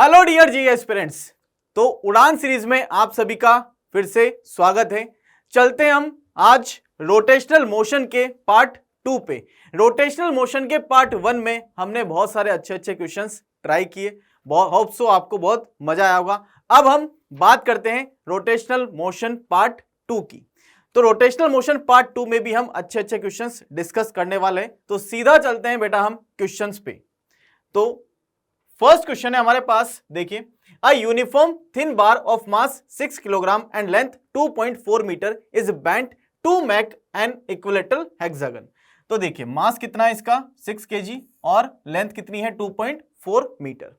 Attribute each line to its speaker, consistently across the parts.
Speaker 1: Hello dear जी aspirants. तो उड़ान series में आप सभी का फिर से स्वागत है। चलते हैं हम आज रोटेशनल मोशन के पार्ट 2 पे। रोटेशनल मोशन के पार्ट 1 में हमने बहुत सारे अच्छे क्वेश्चंस ट्राई किए, होप सो आपको बहुत मजा आया होगा। अब हम बात करते हैं रोटेशनल मोशन पार्ट 2 की। तो रोटेशनल मोशन पार्ट 2 में भी हम अच्छे क्वेश्चंस डिस्कस करने वाले हैं। तो सीधा चलते हैं बेटा हम क्वेश्चंस पे। तो फर्स्ट क्वेश्चन है हमारे पास, देखिए, a uniform thin bar of mass 6 kilogram and length 2.4 metre is bent to make an equilateral hexagon. तो देखिए मास कितना है इसका 6 केजी और लेंथ कितनी है 2.4 मीटर।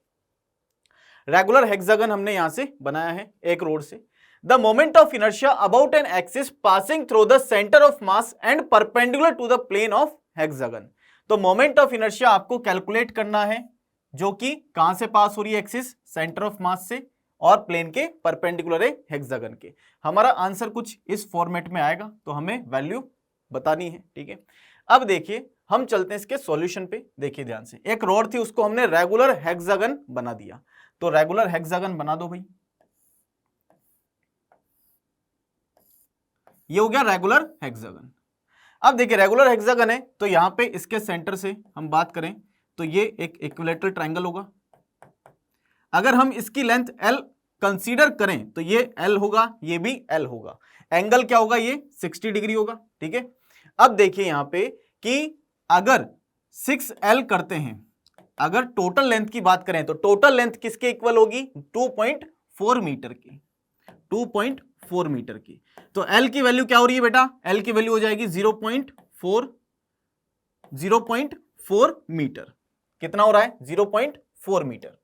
Speaker 1: रेगुलर हेक्सागन हमने यहां से बनाया है एक रोड से। The moment of inertia about an axis passing through the centre of mass and perpendicular to the plane of hexagon. तो मोमेंट ऑफ इनर्शिया आपको कैलकुलेट करना है जो कि कहां से पास हो रही है, एक्सिस सेंटर ऑफ मास से और प्लेन के परपेंडिकुलर है हेक्सागन के। हमारा आंसर कुछ इस फॉर्मेट में आएगा, तो हमें वैल्यू बतानी है, ठीक है। अब देखिए हम चलते हैं इसके सॉल्यूशन पे। देखिए ध्यान से, एक रोड थी उसको हमने रेगुलर हेक्सागन बना दिया। तो रेगुलर हेक्सागन बना दो भाई, ये हो गया रेगुलर हेक्सागन। अब देखिए रेगुलर हेक्सागन है तो यहां पे इसके सेंटर से हम बात करें तो ये एक इक्विलेटरल ट्रायंगल होगा। अगर हम इसकी लेंथ L कंसीडर करें तो ये L होगा, ये भी L होगा। एंगल क्या होगा, ये 60 डिग्री होगा, ठीक है। अब देखिए यहां पे कि अगर 6L करते हैं, अगर टोटल लेंथ की बात करें तो टोटल लेंथ किसके इक्वल होगी, 2.4 मीटर की, 2.4 मीटर की। तो L की वैल्यू क्या हो रही है बेटा, L की वैल्यू हो जाएगी 0.4 मीटर। कितना हो रहा है, 0.4 मीटर।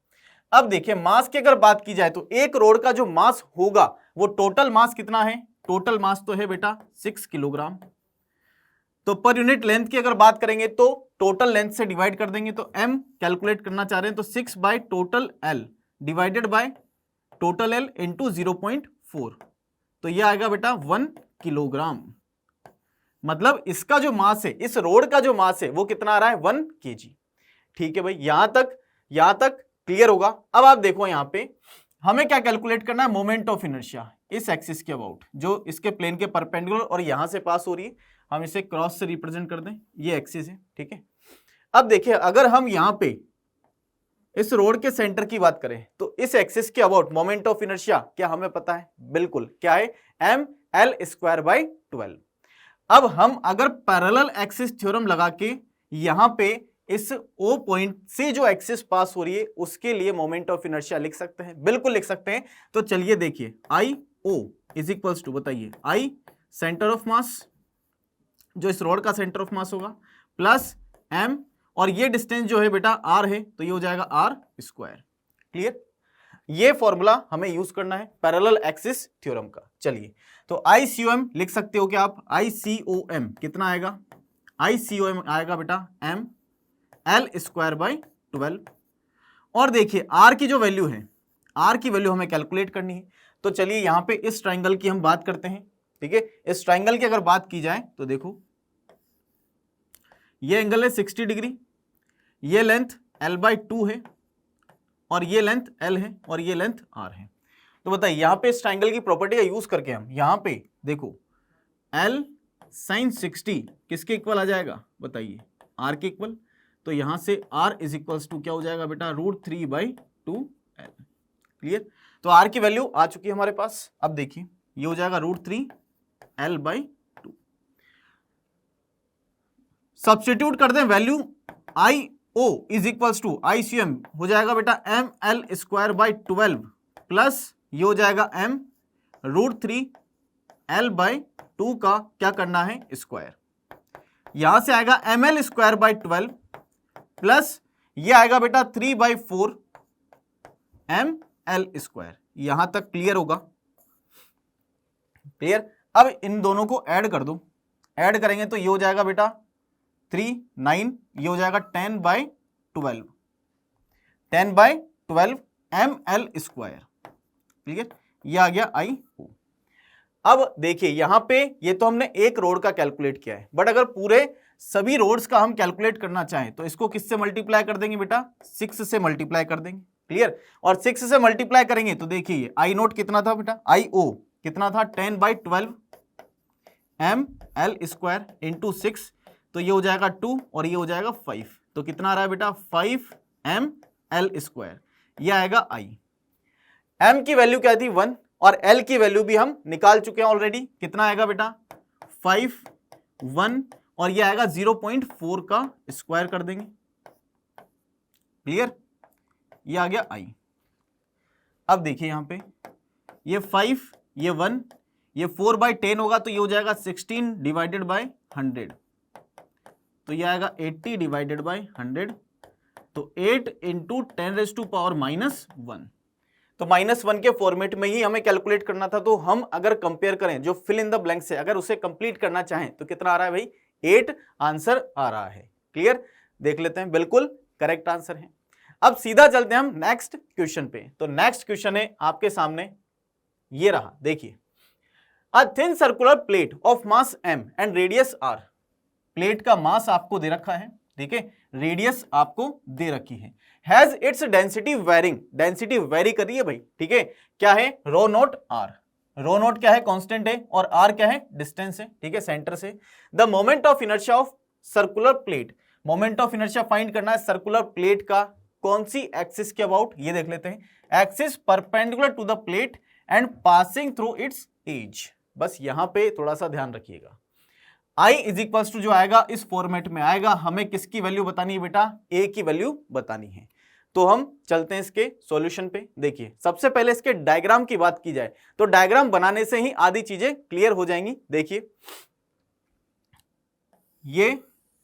Speaker 1: अब देखिए मास की अगर बात की जाए तो एक रोड का जो मास होगा वो टोटल मास कितना है, टोटल मास तो है बेटा 6 किलोग्राम। तो पर यूनिट लेंथ की अगर बात करेंगे तो टोटल लेंथ से डिवाइड कर देंगे, तो m कैलकुलेट करना चाह रहे हैं तो 6 by total l divided by total l into 0.4, तो ये आएगा बेटा 1 किलोग्राम। मतलब इसका जो मास है, इस रोड का जो मास है वो कितना आ रहा है, 1 केजी। ठीक है भाई, यहां तक क्लियर होगा। अब आप देखो यहां पे हमें क्या कैलकुलेट करना है, मोमेंट ऑफ इनर्शिया इस एक्सिस के अबाउट, जो इसके प्लेन के परपेंडिकुलर और यहां से पास हो रही है। हम इसे क्रॉस से रिप्रेजेंट कर दें, ये एक्सिस है, ठीक है। अब देखिए अगर हम यहां पे इस रोड के सेंटर की बात करें तो इस एक्सिस के अबाउट मोमेंट ऑफ इनर्शिया क्या हमें पता है, बिल्कुल, क्या है, mL²/12। अब हम अगर पैरेलल एक्सिस थ्योरम लगा के यहां पे इस O पॉइंट से जो एक्सिस पास हो रही है उसके लिए मोमेंट ऑफ इनर्शिया लिख सकते हैं, बिल्कुल लिख सकते हैं। तो चलिए देखिए IO इज इक्वल्स टू, बताइए, I सेंटर ऑफ मास, जो इस रोड का सेंटर ऑफ मास होगा, प्लस M, और ये डिस्टेंस जो है बेटा R है, तो ये हो जाएगा R²। क्लियर, ये फॉर्मूला हमें यूज करना है पैरेलल एक्सिस थ्योरम का। चलिए तो ICOM लिख सकते हो क्या आप, ICOM कितना आएगा, ICOM आएगा बेटा mL²/12। और देखिए R की जो वैल्यू है, R की वैल्यू हमें कैलकुलेट करनी है। तो चलिए यहां पे इस ट्राइंगल की हम बात करते हैं, ठीक है। इस ट्राइंगल की अगर बात की जाए तो देखो ये एंगल है 60 डिग्री, ये लेंथ L/2 है और ये लेंथ L है और ये लेंथ R है। तो बताइए यहां पे इस ट्राइंगल की प्रॉपर्टी का यूज करके हम यहां पे देखो L sin 60 किसके इक्वल आ जाएगा, बताइए, R के इक्वल। तो यहां से R इज इक्वल्स टू क्या हो जाएगा बेटा, √3/2L। क्लियर, तो R की वैल्यू आ चुकी है हमारे पास। अब देखिए ये हो जाएगा √3L/2। सब्स्टिट्यूट कर दें value, IO is equals to ICM हो जाएगा बेटा mL²/12 प्लस ये हो जाएगा m √3L/2 का क्या करना है, स्क्वायर। यहां से आएगा mL²/12 प्लस ये आएगा बेटा 3/4 mL²। यहां तक क्लियर होगा, क्लियर। अब इन दोनों को ऐड कर दो, ऐड करेंगे तो ये हो जाएगा बेटा 3 9, ये हो जाएगा 10/12 mL²। क्लियर, ये आ गया IO। अब देखिए यहां पे ये तो हमने एक रोड का कैलकुलेट किया है, बट अगर पूरे सभी रोड्स का हम कैलकुलेट करना चाहें तो इसको किससे मल्टीप्लाई कर देंगे बेटा, 6 से मल्टीप्लाई कर देंगे। क्लियर। और 6 से मल्टीप्लाई करेंगे तो देखिए आई नोट कितना था बेटा, आई ओ कितना था 10/12 ml² इंटू 6, तो ये हो जाएगा 2 और ये हो जाएगा 5, तो कितना आ रहा है बेटा 5 ml², ये आएगा आई। m की वैल्यू क्या थी 1 और l की वैल्यू भी हम निकाल चुके हैं ऑलरेडी, कितना आएगा बेटा 5 1 और ये आएगा 0.4 का स्क्वायर कर देंगे, क्लियर, ये आ गया i। अब देखिए यहां पे ये 5 ये 1 ये 4/10 होगा तो ये हो जाएगा 16 डिवाइडेड बाय 100, तो ये आएगा 80 डिवाइडेड बाय 100, तो 8 इंटू 10⁻⁻1, तो -1 के फॉर्मेट में ही हमें कैलकुलेट करना था। तो हम अगर कंपेयर करें जो फिल इन द ब्लैंक से अगर उसे कंप्लीट करना चाहें तो कितना आ रहा है भाई 8 आंसर आ रहा है, क्लियर, देख लेते हैं, बिल्कुल करेक्ट आंसर है। अब सीधा चलते हैं हम नेक्स्ट क्वेश्चन पे। तो नेक्स्ट क्वेश्चन है आपके सामने, ये रहा, देखिए a thin circular plate of mass m and radius r, plate का मास आपको दे रखा है, ठीक है, रेडियस आपको दे रखी है, has its density varying, density vary कर रही है भाई, ठीक है, क्या है rho not r, rho not क्या है कांस्टेंट है और r क्या है डिस्टेंस है, ठीक है, सेंटर से। The moment of inertia of circular plate, moment of inertia find करना है सर्कुलर प्लेट का, कौन सी एक्सिस के अबाउट, ये देख लेते हैं, axis perpendicular to the plate and passing through its edge. बस यहां पे थोड़ा सा ध्यान रखिएगा, I इज इक्वल्स टू जो आएगा इस फॉर्मेट में आएगा, हमें किसकी वैल्यू बतानी है बेटा, A की वैल्यू बतानी है। तो हम चलते हैं इसके सॉल्यूशन पे। देखिए सबसे पहले इसके डायग्राम की बात की जाए तो डायग्राम बनाने से ही आधी चीजें क्लियर हो जाएंगी। देखिए ये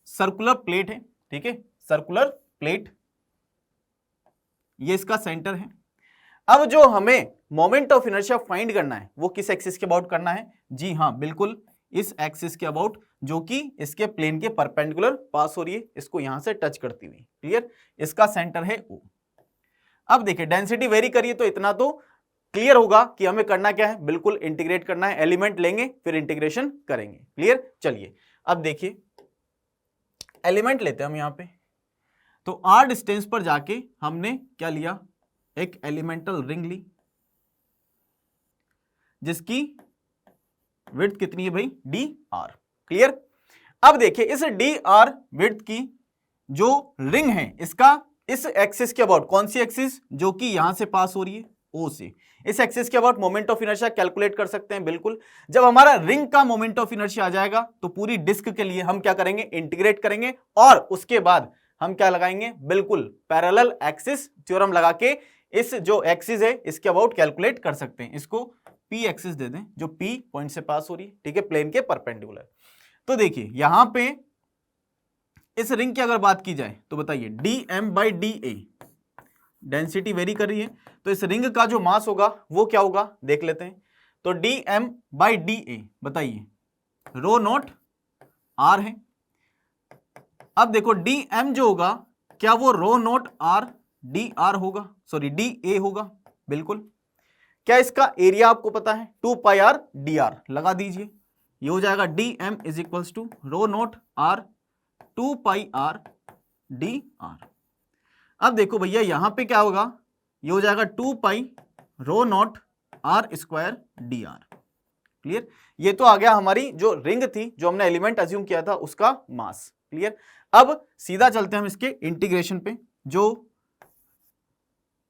Speaker 1: सर्कुलर प्लेट है, ठीक है, सर्कुलर प्लेट, ये इसका सेंटर है। अब जो हमें मोमेंट ऑफ इनर्शिया फाइंड करना है वो किस एक्सिस के अबाउट करना है, जी हाँ बिल्कुल इस एक्सिस के अबाउट, जो कि इसके प्लेन के परपेंडिकुलर पास हो रही है, इसको यहां से टच करती हुई, क्लियर, इसका सेंटर है O। अब देखिए डेंसिटी वेरी करिए तो इतना तो क्लियर होगा कि हमें करना क्या है, बिल्कुल इंटीग्रेट करना है, एलिमेंट लेंगे फिर इंटीग्रेशन करेंगे, क्लियर। चलिए अब देखिए एलिमेंट लेते हैं हम यहां पे, तो r डिस्टेंस पर जाके हमने क्या लिया, एक एलिमेंटल रिंग ली जिसकी विड्थ कितनी है भाई dr, क्लियर। अब देखिए इस dr विड्थ की जो रिंग है इसका इस एक्सिस के अबाउट, कौन सी एक्सिस, जो कि यहां से पास हो रही है O से, इस एक्सिस के about moment of inertia calculate कर सकते हैं बिल्कुल। जब हमारा रिंग का मोमेंट ऑफ इनर्शिया आ जाएगा तो पूरी डिस्क के लिए हम क्या करेंगे, इंटीग्रेट करेंगे और उसके बाद हम क्या लगाएंगे, बिल्कुल पैरेलल एक्सिस थ्योरम लगा के इस जो एक्सिस है इसके अबाउट कैलकुलेट कर सकते हैं। इसको P एक्सिस दे दें जो P पॉइंट से पास हो रही है, ठीक है, प्लेन के परपेंडिकुलर। तो देखिए यहां पे इस रिंग की अगर बात की जाए तो बताइए dm/da, डेंसिटी वेरी कर रही है, तो इस रिंग का जो मास होगा वो क्या होगा देख लेते हैं। तो dm/da बताइए रो नॉट r है। अब देखो dm जो होगा क्या वो रो नॉट r dr होगा, सॉरी da होगा, बिल्कुल। क्या इसका एरिया आपको पता है 2πr dr, लगा दीजिए, ये हो जाएगा dm is equals to rho not r 2πr dr। अब देखो भैया यहां पे क्या होगा, ये हो जाएगा 2π rho not r square dr, clear. ये तो आ गया हमारी जो रिंग थी, जो हमने एलिमेंट अज्यूम किया था उसका मास, क्लियर। अब सीधा चलते हैं हम इसके इंटीग्रेशन पे, जो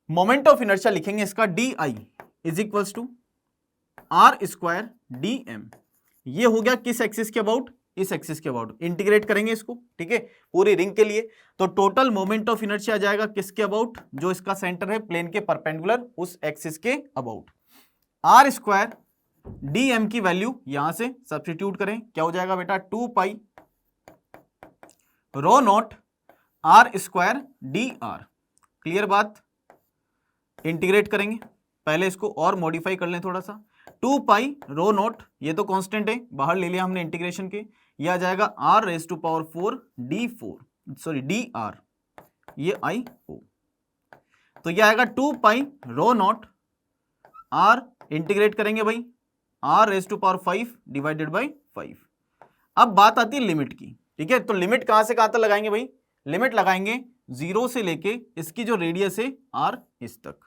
Speaker 1: मोमेंट ऑफ इनर्शिया लिखेंगे इसका di is equals to r square dm, ये हो गया किस एक्सिस के अबाउट, इस एक्सिस के अबाउट, इंटीग्रेट करेंगे इसको, ठीक है, पूरी रिंग के लिए। तो टोटल मोमेंट ऑफ इनर्शिया आ जाएगा किसके अबाउट, जो इसका सेंटर है प्लेन के परपेंडिकुलर उस एक्सिस के अबाउट। r स्क्वायर dm की वैल्यू यहां से सब्स्टिट्यूट करें, क्या हो जाएगा बेटा 2π rho not r square dr, clear बात। इंटीग्रेट करेंगे, पहले इसको और मॉडिफाई कर लें थोड़ा सा, 2π रो नॉट, ये तो कांस्टेंट है बाहर ले लिया हमने इंटीग्रेशन के, ये आ जाएगा r⁴ d4, सॉरी dr, ये i o, तो ये आएगा 2π रो नॉट r, इंटीग्रेट करेंगे भाई r⁵ डिवाइडेड बाई 5। अब बात आती है लिमिट की, ठीक है, तो लिमिट कहां से कहां तक लगाएंगे भाई, लिमिट लगाएंगे 0 से लेके इसकी जो रेडियस है r इस तक,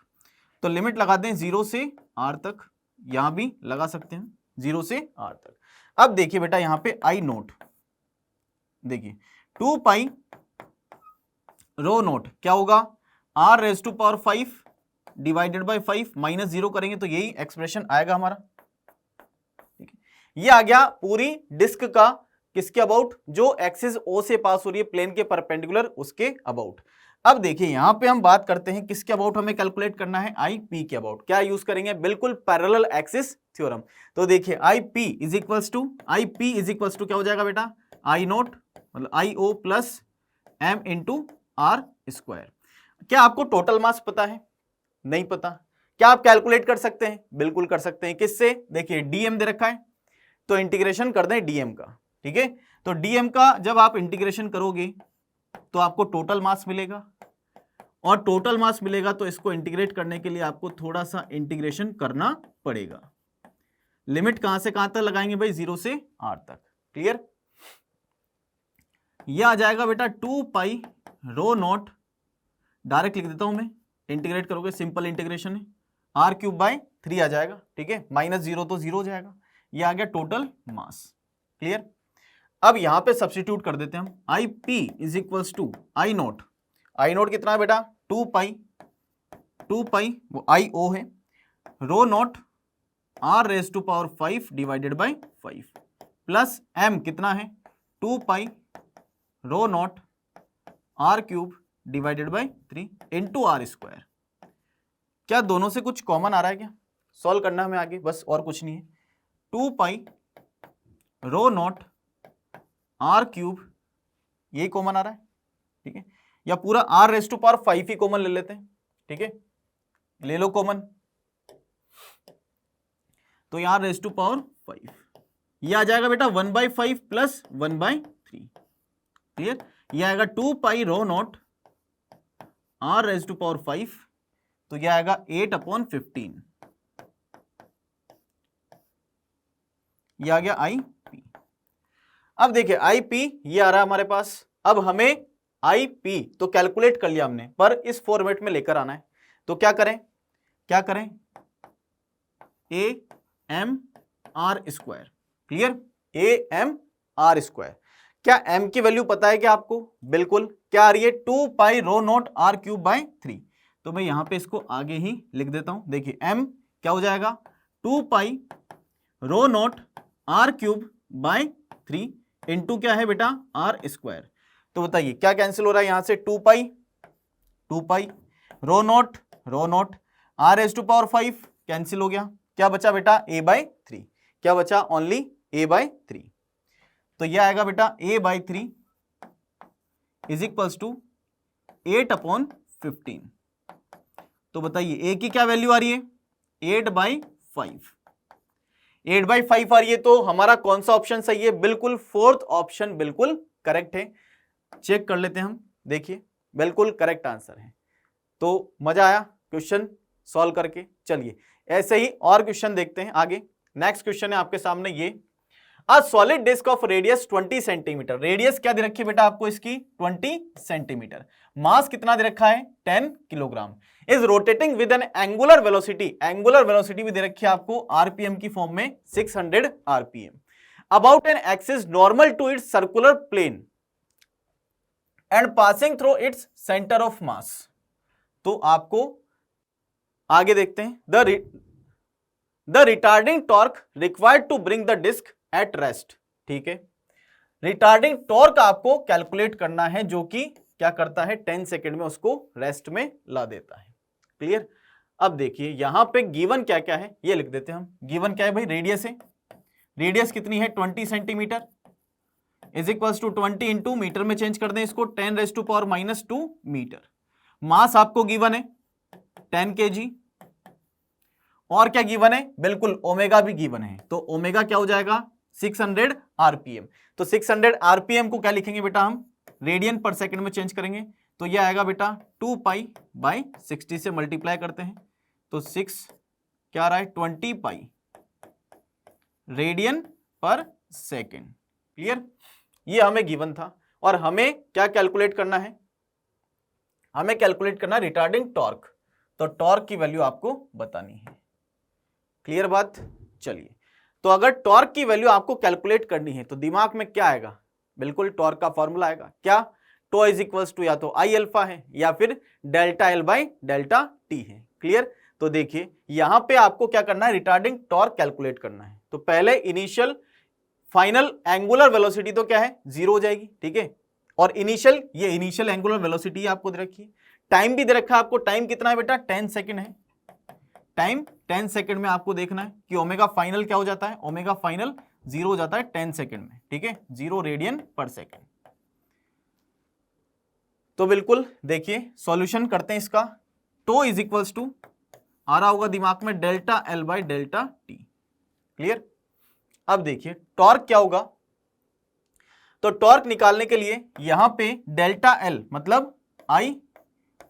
Speaker 1: तो लिमिट लगाते हैं 0 से r तक, यहां भी लगा सकते हैं 0 से r तक। अब देखिए बेटा यहां पे I नोट, देखिए 2 पाई रो नोट क्या होगा, r raise to power 5 divided by 5 minus 0 करेंगे तो यही एक्सप्रेशन आएगा हमारा। ठीक है, ये आ गया पूरी डिस्क का किसके अबाउट, जो एक्सिस O से पास हो रही है प्लेन के परपेंडिकुलर उसके अबाउट। अब देखिए यहां पे हम बात करते हैं किसके अबाउट हमें कैलकुलेट करना है, आई पी के अबाउट। क्या यूज करेंगे, बिल्कुल पैरेलल एक्सिस थ्योरम। तो देखिए I P is equals to क्या हो जाएगा बेटा, आई नोट मतलब I O plus M into R square. क्या आपको टोटल मास पता है, नहीं पता, क्या आप कैलकुलेट कर सकते हैं, बिल्कुल कर सकते हैं। किससे, देखिए डीएम दे रखा है तो इंटीग्रेशन कर दें डीएम का। ठीक है, तो डीएम का जब आप इंटीग्रेशन करोगे तो आपको टोटल मास मिलेगा, और टोटल मास मिलेगा तो इसको इंटीग्रेट करने के लिए आपको थोड़ा सा इंटीग्रेशन करना पड़ेगा। लिमिट कहां से कहां तक लगाएंगे भाई, 0 से r तक। क्लियर, यह आ जाएगा बेटा 2 पाई रो नॉट, डायरेक्ट लिख देता हूं मैं, इंटीग्रेट करोगे सिंपल इंटीग्रेशन है, r क्यूब बाय 3 आ जाएगा। ठीक है, माइनस 0 तो 0 हो जाएगा, ये आ गया टोटल मास। क्लियर, अब यहां पे सब्स्टिट्यूट कर देते हैं हम, I P is equals to I naught कितना है बेटा 2 पाई वो आई ओ है, rho not r raise to power 5 divided by 5 plus m कितना है 2 pi rho not r cube divided by 3 into R square. क्या दोनों से कुछ कॉमन आ रहा है, क्या सॉल्व करना है हमें आगे, बस और कुछ नहीं है। 2 pi rho not R cube, यही कॉमन आ रहा है। ठीक है, या पूरा r रेज टू पावर 5 ही कॉमन ले लेते हैं। ठीक है, ले लो कॉमन, तो यहां रेज टू पावर 5 ये आ जाएगा बेटा 1/5 प्लस 1/3। क्लियर, ये आएगा 2 pi rho not r raise to power 5, तो यह आएगा 8/15, ये आ गया आई पी। अब देखिए आई पी ये आ रहा है हमारे पास, अब हमें आई पी तो कैलकुलेट कर लिया हमने, पर इस फॉर्मेट में लेकर आना है। तो क्या करें, a M R square. Clear, a M R square. क्या m की वैल्यू पता है क्या आपको, बिल्कुल, क्या आ रही है 2 pi rho not r cube by 3। तो मैं यहां पे इसको आगे ही लिख देता हूं, देखिए m क्या हो जाएगा 2 pi rho not r cube by 3 into क्या है बेटा r स्क्वायर। तो बताइए क्या कैंसिल हो रहा है यहां से, 2 pi rho not r raise to power 5 cancel हो गया, क्या बचा बेटा a बाय 3, क्या बचा ओनली a बाय 3। तो यह आएगा बेटा a by 3 is equals to 8/15। तो बताइए a की क्या वैल्यू आ रही है 8/5, 8/5 आ रही है, तो हमारा कौन सा ऑप्शन सही है, बिल्कुल फोर्थ ऑप्शन बिल्कुल करेक्ट है। चेक कर लेते हैं हम, देखिए बिल्कुल करेक्ट आंसर है। तो मजा आया क्वेश्चन सॉल्व करके। चलिए ऐसे ही और क्वेश्चन देखते हैं आगे। नेक्स्ट क्वेश्चन है आपके सामने ये, a solid disc of radius 20 centimetre, radius क्या दे रखी है बेटा आपको इसकी 20 सेंटीमीटर, मास कितना दे रखा है 10 kilogram, is rotating with N angular velocity भी दे रखी है आपको आरपीएम की फॉर्म में 600 RPM, about an axis normal to its circular plane and passing through its centre of mass. तो आपको आगे देखते हैं, the retarding torque required to bring the disc at rest. ठीक है, रिटार्डिंग टॉर्क आपको कैलकुलेट करना है, जो कि क्या करता है 10 सेकेंड में उसको रेस्ट में ला देता है। क्लियर, अब देखिए यहां पे गिवन क्या क्या है ये लिख देते हैं हम। गिवन क्या है भाई, रेडियस है, रेडियस कितनी है 20 centimetre is equals to 20 into metre में चेंज कर दें इसको 10 raise to power -2 metre. Mass आपको गिवन है 10 kg, और क्या गिवन है, बिल्कुल ओमेगा भी गिवन है, तो ओमेगा क्या हो जाएगा 600 आरपीएम। तो 600 आरपीएम को क्या लिखेंगे बेटा हम, रेडियन पर सेकंड में चेंज करेंगे, तो यह आएगा बेटा 2 पाई बाई 60 से मल्टीप्लाई करते हैं, तो 6 क्या आ रहा है 20 पाई रेडियन पर सेकंड। क्लियर, ये हमें गिवन था, और हमें क्या कैलकुलेट करना है, हमें कैलकुलेट करना है रिटार्डिंग टॉर्क, तो टॉर्क की वैल्यू आपको बतानी है। क्लियर बात? चलिए, तो अगर टॉर्क की वैल्यू आपको कैलकुलेट करनी है तो दिमाग में क्या आएगा? बिल्कुल टॉर्क का फॉर्मूला आएगा, क्या? टो इज इक्वल्स टू या तो आई अल्फा है या फिर delta L by delta T है। क्लियर? तो देखिए यहां पे आपको क्या करना है, रिटार्डिंग टॉर्क कैलकुलेट करना है। तो पहले इनिशियल फाइनल एंगुलर वेलोसिटी तो क्या है, जीरो हो जाएगी, ठीक है। और इनिशियल, ये इनिशियल एंगुलर वेलोसिटी आपको दे रखी है, टाइम भी दे रखा है आपको, टाइम कितना है बेटा, 10 सेकंड है। टाइम 10 सेकंड में आपको देखना है कि ओमेगा फाइनल क्या हो जाता है, ओमेगा फाइनल जीरो हो जाता है 10 सेकंड में, ठीक है, 0 रेडियन पर सेकंड। तो बिल्कुल देखिए सॉल्यूशन करते हैं इसका। टो इज इक्वल्स टू आ रहा होगा दिमाग में delta L by delta T. Clear? अब देखिए टॉर्क क्या होगा, तो टॉर्क निकालने के लिए यहां पे डेल्टा एल मतलब I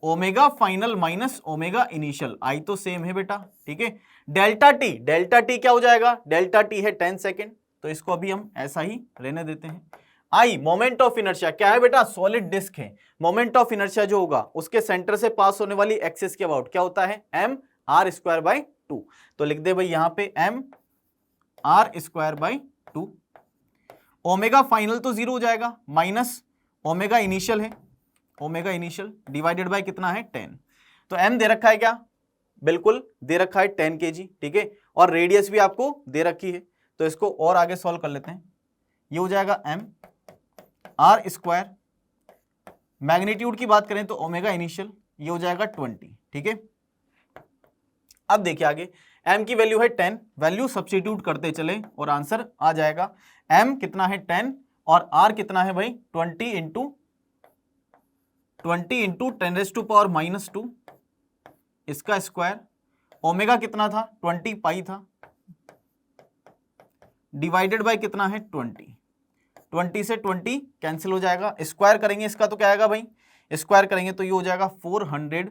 Speaker 1: omega final minus omega initial, I तो सेम है बेटा, ठीक है। डेल्टा टी क्या हो जाएगा, डेल्टा टी है 10 सेकेंड, तो इसको अभी हम ऐसा ही रहने देते हैं। आई मोमेंट ऑफ इनर्शिया, क्या है बेटा, सॉलिड डिस्क है, मोमेंट ऑफ इनर्शिया जो होगा उसके सेंटर से पास होने वाली एक्सिस के अबाउट क्या होता है, एम आर स्क्वायर बाई 2। तो लिख दे भाई यहां पे M R square by 2। Omega final तो जीरो हो जाएगा, माइनस ओमेगा इनिशियल है, ओमेगा इनिशियल डिवाइडेड बाय कितना है 10। तो m दे रखा है क्या, बिल्कुल दे रखा है 10 kg, ठीक है। और रेडियस भी आपको दे रखी है, तो इसको और आगे सॉल्व कर लेते हैं। ये हो जाएगा m आर स्क्वायर, मैग्नीट्यूड की बात करें तो ओमेगा इनिशियल, ये हो जाएगा 20, ठीक है। अब देखिए आगे m की वैल्यू है 10, वैल्यू सब्स्टिट्यूट करते चले और आंसर आ जाएगा। m कितना है 10 और r कितना है भाई 20 इंटू 10⁻⁻², इसका स्क्वायर। ओमेगा कितना था 20 पाई था, डिवाइडेड बाय कितना है 20 से 20 कैंसिल हो जाएगा, स्क्वायर करेंगे इसका तो क्या आएगा भाई, स्क्वायर करेंगे तो ये हो जाएगा 400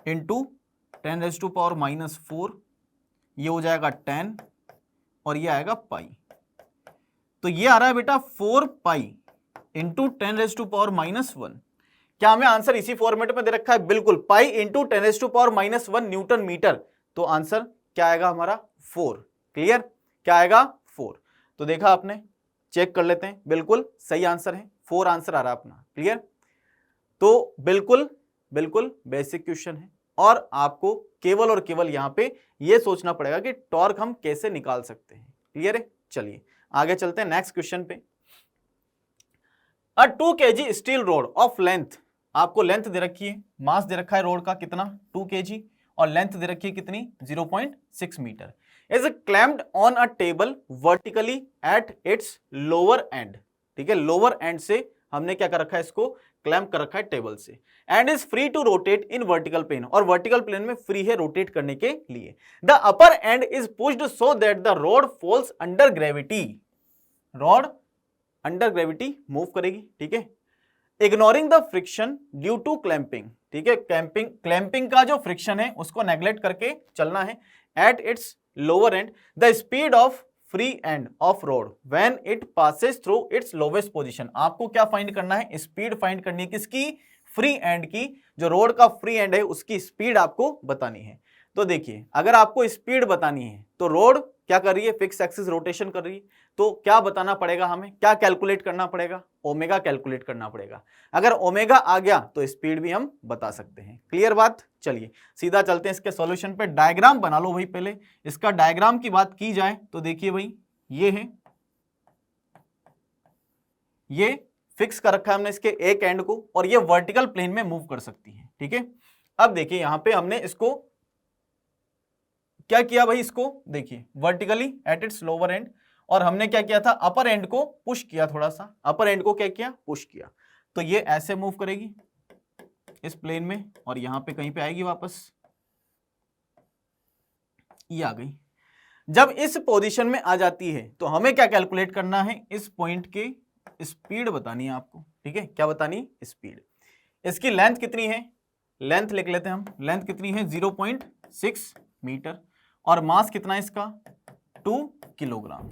Speaker 1: इंटू 10⁻⁻4, ये हो जाएगा 10 और ये आएगा पाई। तो ये आ रहा है बेटा 4 पाई इंटू 10⁻⁻1। क्या हमें आंसर इसी फॉर्मेट में दे रखा है, बिल्कुल, पाई इंटू 10⁻⁻1 न्यूटन मीटर। तो आंसर क्या आएगा हमारा 4। क्लियर? क्या आएगा 4। तो देखा आपने, चेक कर लेते हैं, बिल्कुल सही आंसर है, 4 आंसर आ रहा है अपना। क्लियर? तो बिल्कुल बिल्कुल बेसिक क्वेश्चन है और आपको केवल और केवल यहां पे ये सोचना पड़ेगा कि टॉर्क हम कैसे निकाल सकते हैं। क्लियर है? चलिए आगे चलते हैं नेक्स्ट क्वेश्चन पे। अ 2 kg steel road of length, आपको लेंथ दे रखी है, मास दे रखा है रोड का कितना 2 kg और लेंथ दे रखी है कितनी 0.6 metre, is clamped on a table vertically at its lower end. ठीक है, लोअर एंड से हमने क्या कर रखा है, इसको क्लैम्प कर रखा है टेबल से, end is free to rotate in vertical plane, और वर्टिकल प्लेन में फ्री है रोटेट करने के लिए। The upper end is pushed so that the rod falls under gravity, rod under gravity move करेगी। ठीक है, ignoring the friction due to clamping. ठीक है, क्लैंपिंग का जो फ्रिक्शन है उसको नेग्लेक्ट करके चलना है। Eight its lower and the speed of free end of road when it passes through it's lowest position. आपको क्या फाइंड करना है, स्पीड फाइंड करनी है किसकी, फ्री एंड की। जो रोड का फ्री एंड है उसकी स्पीड आपको बतानी है। तो देखिए, अगर आपको स्पीड बतानी है तो रोड क्या कर रही है, फिक्स एक्सिस रोटेशन कर रही है, तो क्या बताना पड़ेगा हमें, क्या कैलकुलेट करना पड़ेगा, ओमेगा कैलकुलेट करना पड़ेगा। अगर ओमेगा आ गया तो स्पीड भी हम बता सकते हैं। क्लियर बात? चलिए सीधा चलते हैं इसके सॉल्यूशन पे। डायग्राम बना लो भाई, पहले इसका डायग्राम की बात की जाए तो देखिए भाई, ये है, ये फिक्स कर रखा है हमने इसके एक एंड को, और ये वर्टिकल प्लेन में मूव कर सकती है। ठीक है, अब देखिए यहां पे हमने इसको क्या किया भाई, इसको देखिए vertically at its lower and, और हमने क्या किया था, अपर एंड को पुश किया, थोड़ा सा अपर एंड को क्या किया, पुश किया। तो ये ऐसे मूव करेगी इस प्लेन में, और यहां पे कहीं पे आएगी वापस, ये आ गई। जब इस पोजीशन में आ जाती है तो हमें क्या कैलकुलेट करना है, इस पॉइंट के स्पीड बतानी है आपको। ठीक है, क्या बतानी, स्पीड। इसकी लेंथ कितनी है, लेंथ लिख लेते हैं हम, लेंथ कितनी है 0.6 मीटर, और मास कितना है इसका 2 किलोग्राम।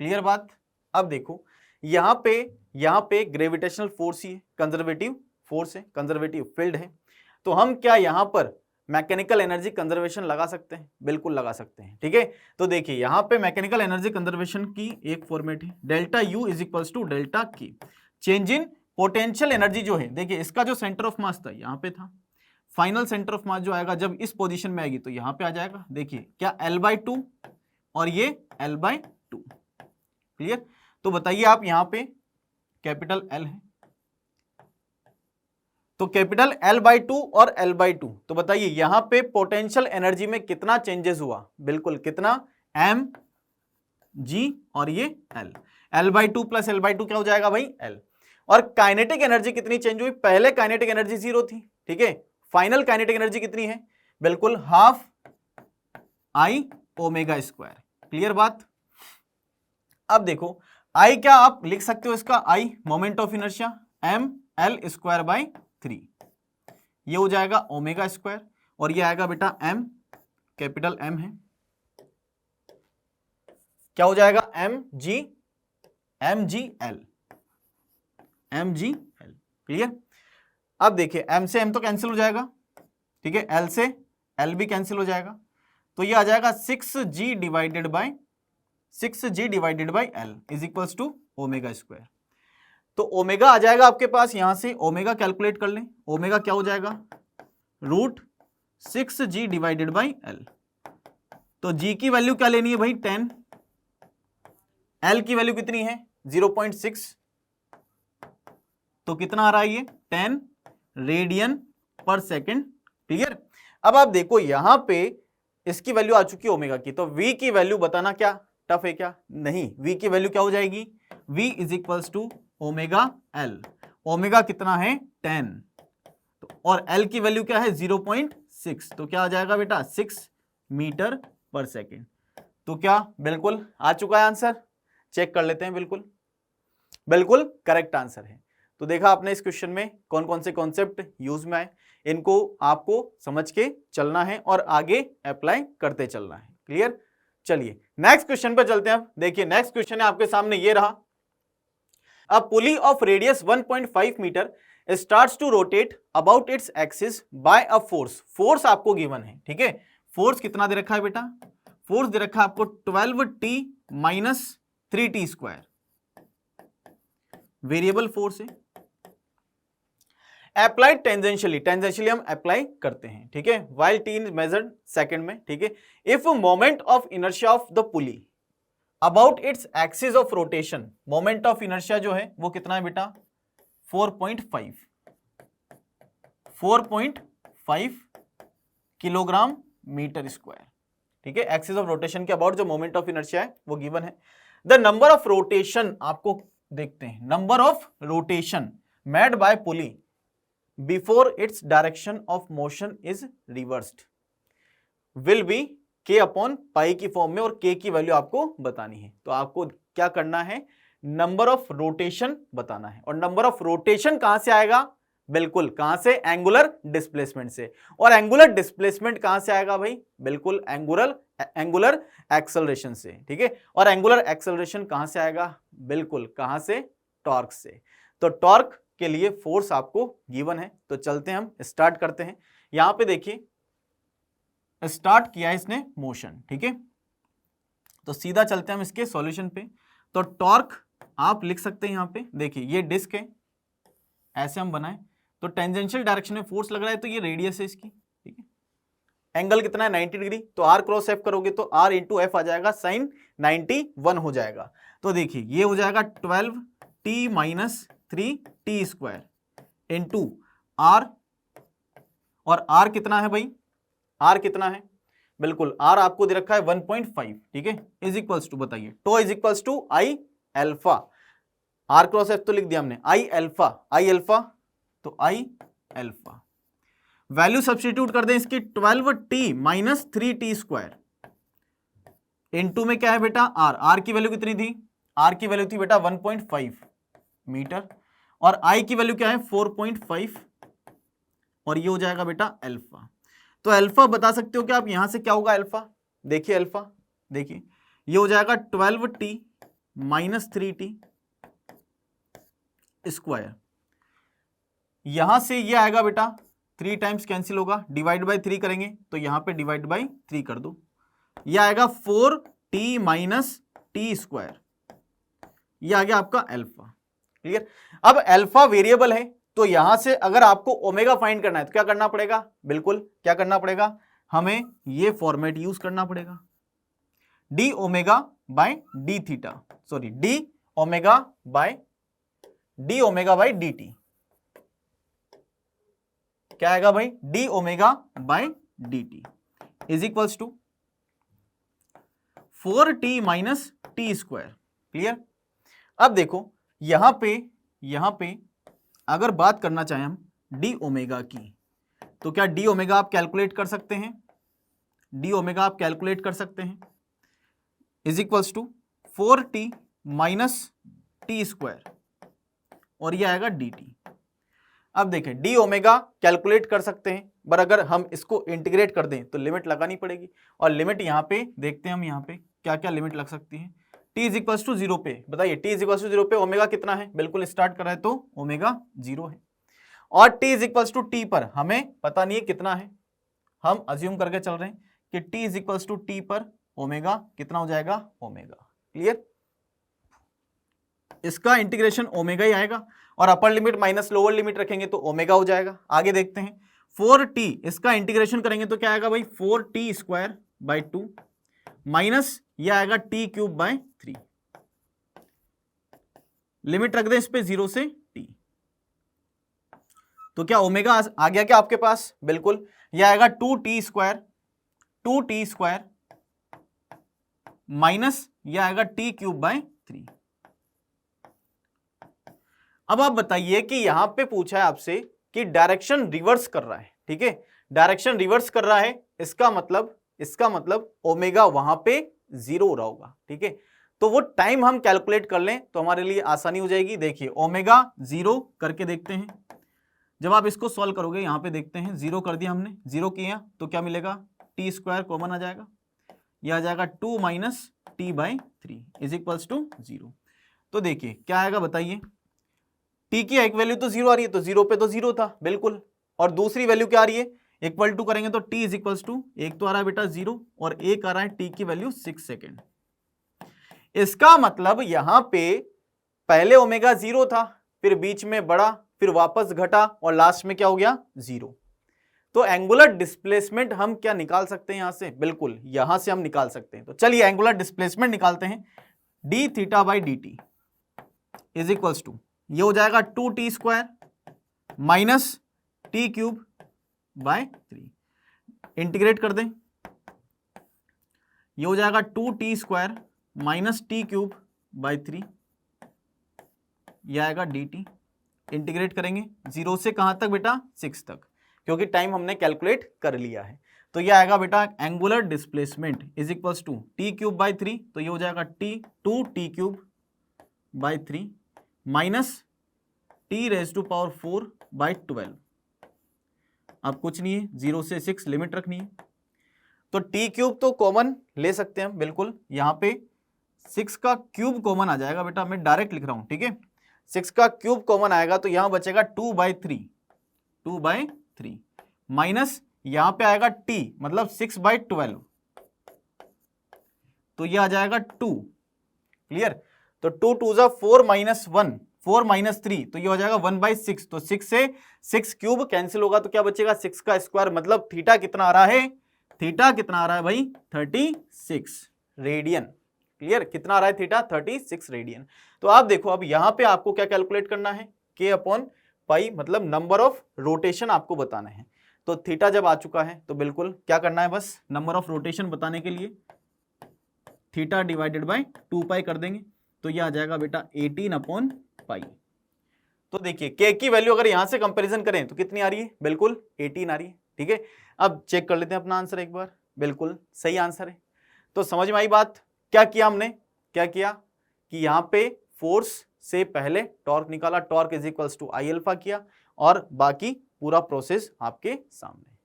Speaker 1: क्लियर बात? अब देखो यहां पे ग्रेविटेशनल फोर्स ही है, कंजर्वेटिव फोर्स है, कंजर्वेटिव फील्ड है, तो हम क्या यहाँ पर मैकेनिकल एनर्जी कंजर्वेशन लगा सकते हैं? बिल्कुल लगा सकते हैं, ठीक है। तो देखिए यहाँ पे मैकेनिकल एनर्जी कंजर्वेशन की एक फॉर्मेट है, delta U is equals to delta K, change in potential energy जो है, देखिए इसका जो सेंटर ऑफ मास था यहाँ पे था, फाइनल सेंटर ऑफ मास जो आएगा जब इस पोजीशन में आएगी तो यहाँ पे आ जाएगा, देखिए क्या L/2 और ये L/2, क्लियर। तो बताइए आप यहाँ पे कैपिटल L है, तो कैपिटल L/2 और L/2, तो बताइए यहां पे पोटेंशियल एनर्जी में कितना चेंजेस हुआ? बिल्कुल कितना, mg और ये L, L/2 प्लस L/2 क्या हो जाएगा भाई? L। और काइनेटिक एनर्जी कितनी चेंज हुई? पहले काइनेटिक एनर्जी 0 थी, ठीक है, फाइनल काइनेटिक एनर्जी कितनी है? बिल्कुल half I omega square, clear बात। अब देखो I क्या आप लिख सकते हो इसका, I moment of inertia ml square by 3, ये हो जाएगा ओमेगा स्क्वायर, और ये आएगा बेटा m, कैपिटल M है, क्या हो जाएगा? mgl, clear. अब देखिए m से m तो कैंसिल हो जाएगा, ठीक है, l से l भी कैंसिल हो जाएगा, तो ये आ जाएगा 6g divided by l is equals to omega square. तो ओमेगा आ जाएगा आपके पास, यहां से ओमेगा कैलकुलेट कर लें, ओमेगा क्या हो जाएगा? √6g divided by l। तो g की वैल्यू क्या लेनी है भाई? 10, l की वैल्यू कितनी है? 0.6, तो कितना आ रहा है ये? 10 रेडियन पर सेकेंड, क्लियर। अब आप देखो यहां पे इसकी वैल्यू आ चुकी है ओमेगा की, तो v की वैल्यू बताना क्या टफ है क्या? नहीं, v की वैल्यू क्या हो जाएगी? v is equals to omega l, omega कितना है? 10, तो और l की वैल्यू क्या है? 0.6, तो क्या आ जाएगा बेटा? 6 मीटर पर सेकेंड। तो क्या बिल्कुल आ चुका है आंसर? चेक कर लेते हैं, बिल्कुल बिल्कुल करेक्ट आंसर है। तो देखा आपने इस क्वेश्चन में कौन कौन से कॉन्सेप्ट यूज में आए, इनको आपको समझ के चलना है और आगे अप्लाई करते चलना है, क्लियर। चलिए नेक्स्ट क्वेश्चन पर चलते हैं। अब देखिए नेक्स्ट क्वेश्चन है आपके सामने, ये रहा। A pulley of radius 1.5 metre starts to rotate about its axis by a force, force आपको गिवन है, ठीक है। फोर्स कितना दे रखा है बेटा? फोर्स दे रखा है आपको 12t minus 3t square, variable force है। अप्लाइड टेंजेंशियली, टेंजेंशियली हम अप्लाई करते हैं, ठीक है, while t is measured second में, ठीक है। If moment of inertia of the pulley about its axis of rotation, moment of inertia जो है वो कितना है बेटा? 4.5 किलोग्राम मीटर स्क्वायर, ठीक है। एक्सिस ऑफ रोटेशन के अबाउट जो मोमेंट ऑफ इनर्शिया है वो गिवन है। द नंबर ऑफ रोटेशन आपको देखते हैं, number of rotation made by pulley before its direction of motion is reversed will be k upon pi की फॉर्म में, और k की वैल्यू आपको बतानी है। तो आपको क्या करना है? नंबर ऑफ रोटेशन बताना है, और नंबर ऑफ रोटेशन कहां से आएगा? बिल्कुल कहां से? एंगुलर डिस्प्लेसमेंट से। और एंगुलर डिस्प्लेसमेंट कहां से आएगा भाई? बिल्कुल एंगुलर एक्सेलरेशन से, ठीक है। और एंगुलर एक्सेलरेशन कहां से आएगा? बिल्कुल कहां से? टॉर्क से। तो टॉर्क के लिए फोर्स आपको गिवन है। तो चलते हैं हम स्टार्ट करते हैं। यहां पे देखिए स्टार्ट किया है इसने मोशन, ठीक है, तो सीधा चलते हैं हम इसके सॉल्यूशन पे। तो टॉर्क आप लिख सकते हैं यहां पे, देखिए ये डिस्क है, ऐसे हम बनाए, तो टेंजेंशियल डायरेक्शन में फोर्स लग रहा है, तो ये रेडियस है इसकी, ठीक है। एंगल कितना है? 90 डिग्री, तो आर क्रॉस एफ करोगे तो आर इंटू एफ आ जाएगा, साइन 91 हो जाएगा। तो देखिए ये हो जाएगा 12t minus 3t square into R, और आर कितना है भाई? आर कितना है? बिल्कुल आर आपको दे रखा है 1.5, ठीक है, इज इक्वल्स टू, बताइए, tau is equals to I alpha, R cross F तो लिख दिया हमने, आई एल्फा, तो आई एल्फा वैल्यू सब्स्टिट्यूट कर दें इसकी, 12t minus 3t square into में क्या है बेटा? आर, आर की वैल्यू कितनी थी? आर की वैल्यू थी बेटा 1.5 मीटर, और आई की वैल्यू क्या है? 4.5, और ये हो जाएगा बेटा एल्फा। तो अल्फा बता सकते हो कि आप यहां से क्या होगा अल्फा? देखिए अल्फा, देखिए ये हो जाएगा 12t माइनस 3t स्क्वायर, यहां से ये आएगा बेटा 3 टाइम्स कैंसिल होगा, डिवाइड बाई 3 करेंगे तो यहां पे डिवाइड बाई 3 कर दो, ये आएगा 4t माइनस टी स्क्वायर, ये आ गया आपका अल्फा। क्लियर। अब अल्फा वेरिएबल है तो यहां से अगर आपको ओमेगा फाइंड करना है तो क्या करना पड़ेगा, बिल्कुल क्या करना पड़ेगा, हमें ये फॉर्मेट यूज करना पड़ेगा, D omega by D theta, sorry D omega by D T. क्या आएगा भाई, D omega by D T is equals to 4t minus T square. Clear. अब देखो यहां पे अगर बात करना चाहें हम डी ओमेगा की, तो क्या डी ओमेगा आप कैलकुलेट कर सकते हैं, डी ओमेगा आप कैलकुलेट कर सकते हैं, is equals to 4t minus T square और ये आएगा dt। अब देखें डी ओमेगा कैलकुलेट कर सकते हैं, पर अगर हम इसको इंटीग्रेट कर दें तो लिमिट लगानी पड़ेगी, और लिमिट यहाँ पे देखते हैं हम, यहाँ पे क्या क्या लिमिट लग सकती है। t इज इक्वल्स टू 0 पे बताइए, t इज इक्वल्स टू 0 पे ओमेगा कितना है, बिल्कुल स्टार्ट कर रहा है तो ओमेगा 0 है, और t is equals to t पर हमें पता नहीं है कितना है, हम अज्यूम करके चल रहे हैं कि t is equals to t पर ओमेगा कितना हो जाएगा, ओमेगा। क्लियर। इसका इंटीग्रेशन ओमेगा ही आएगा, और upper limit minus lower limit रखेंगे तो ओमेगा हो जाएगा। आगे देखते हैं 4t, इसका इंटीग्रेशन करेंगे तो क्या आएगा भाई, 4t स्क्वायर बाई 2 माइनस यह आएगा t क्यूब बाय 3, लिमिट रख दें इस पे 0 से t, तो क्या ओमेगा आ गया क्या आपके पास, बिल्कुल यह आएगा 2t स्क्वायर माइनस यह आएगा t क्यूब बाय 3। अब आप बताइए कि यहां पे पूछा है आपसे कि डायरेक्शन रिवर्स कर रहा है, ठीक है, डायरेक्शन रिवर्स कर रहा है, इसका मतलब ओमेगा वहां पे 0 हो रहा होगा, ठीक है। तो वो टाइम हम कैलकुलेट कर लें तो हमारे लिए आसानी हो जाएगी। देखिए ओमेगा 0 करके देखते हैं, जब आप इसको सॉल्व करोगे यहां पे देखते हैं 0 कर दिया हमने, 0 किया तो क्या मिलेगा, टी स्क्वायर कॉमन आ जाएगा, यह आ जाएगा 2 minus T by 3 is equals to 0। तो देखिए क्या आएगा बताइए, टी की एक वैल्यू तो 0 आ रही है, तो 0 पे तो 0 था बिल्कुल, और दूसरी वैल्यू क्या आ रही है, इक्वल टू करेंगे तो t इज इक्वल्स टू, एक तो आ रहा है बेटा 0 और एक आ रहा है t की वैल्यू 6 सेकेंड। इसका मतलब यहां पे पहले ओमेगा 0 था, फिर बीच में बढ़ा, फिर वापस घटा और लास्ट में क्या हो गया 0। तो एंगुलर डिस्प्लेसमेंट हम क्या निकाल सकते हैं यहां से, बिल्कुल यहां से हम निकाल सकते हैं। तो चलिए एंगुलर डिस्प्लेसमेंट निकालते हैं, D theta by D T is equals to, ये हो जाएगा 2t square minus T cube by 3, integrate कर दें, ये हो जाएगा 2t square minus T cube by 3, यह आएगा dt, इंटीग्रेट करेंगे 0 से कहां तक बेटा, 6 तक, क्योंकि टाइम हमने कैलकुलेट कर लिया है। तो यह आएगा बेटा angular displacement is equals to T cube by 3, तो ये हो जाएगा two T cube by 3 minus T raise to power 4 by 12। अब कुछ नहीं है, 0 से 6 लिमिट रखनी है, तो टी क्यूब तो कॉमन ले सकते हैं हम, बिल्कुल यहां पे 6 का क्यूब कॉमन आ जाएगा बेटा, मैं डायरेक्ट लिख रहा हूं, ठीक है, 6 का क्यूब कॉमन आएगा तो यहां बचेगा 2 बाई 3 माइनस यहां पे आएगा t मतलब 6 बाई 12, तो यह आ जाएगा 2। क्लियर। तो 2 2 जा 4 माइनस 1, 4 माइनस 3, तो ये हो जाएगा 1/6, तो 6 से 6 क्यूब कैंसिल होगा तो क्या बचेगा, 6 का स्क्वायर, मतलब थीटा कितना आ रहा है, थीटा कितना आ रहा है भाई 36 रेडियन। क्लियर, कितना आ रहा है थीटा, 36 रेडियन। तो आप देखो अब यहां पे आपको क्या कैलकुलेट करना है, k अपॉन पाई, मतलब नंबर ऑफ रोटेशन आपको बताना है। तो थीटा जब आ चुका है तो बिल्कुल क्या करना है, बस नंबर ऑफ रोटेशन बताने के लिए थीटा डिवाइडेड बाय 2 पाई कर देंगे, तो यह आ जाएगा बेटा 18 अपॉन पाई। तो देखिए k की वैल्यू अगर यहां से कंपैरिजन करें तो कितनी आ रही है, बिल्कुल 18 आ रही है, ठीक है। अब चेक कर लेते हैं अपना आंसर एक बार, बिल्कुल सही आंसर है। तो समझ में आई बात, क्या किया हमने, क्या किया कि यहां पे फोर्स से पहले टॉर्क निकाला, torque is equals to I alpha किया, और बाकी पूरा प्रोसेस आपके सामने।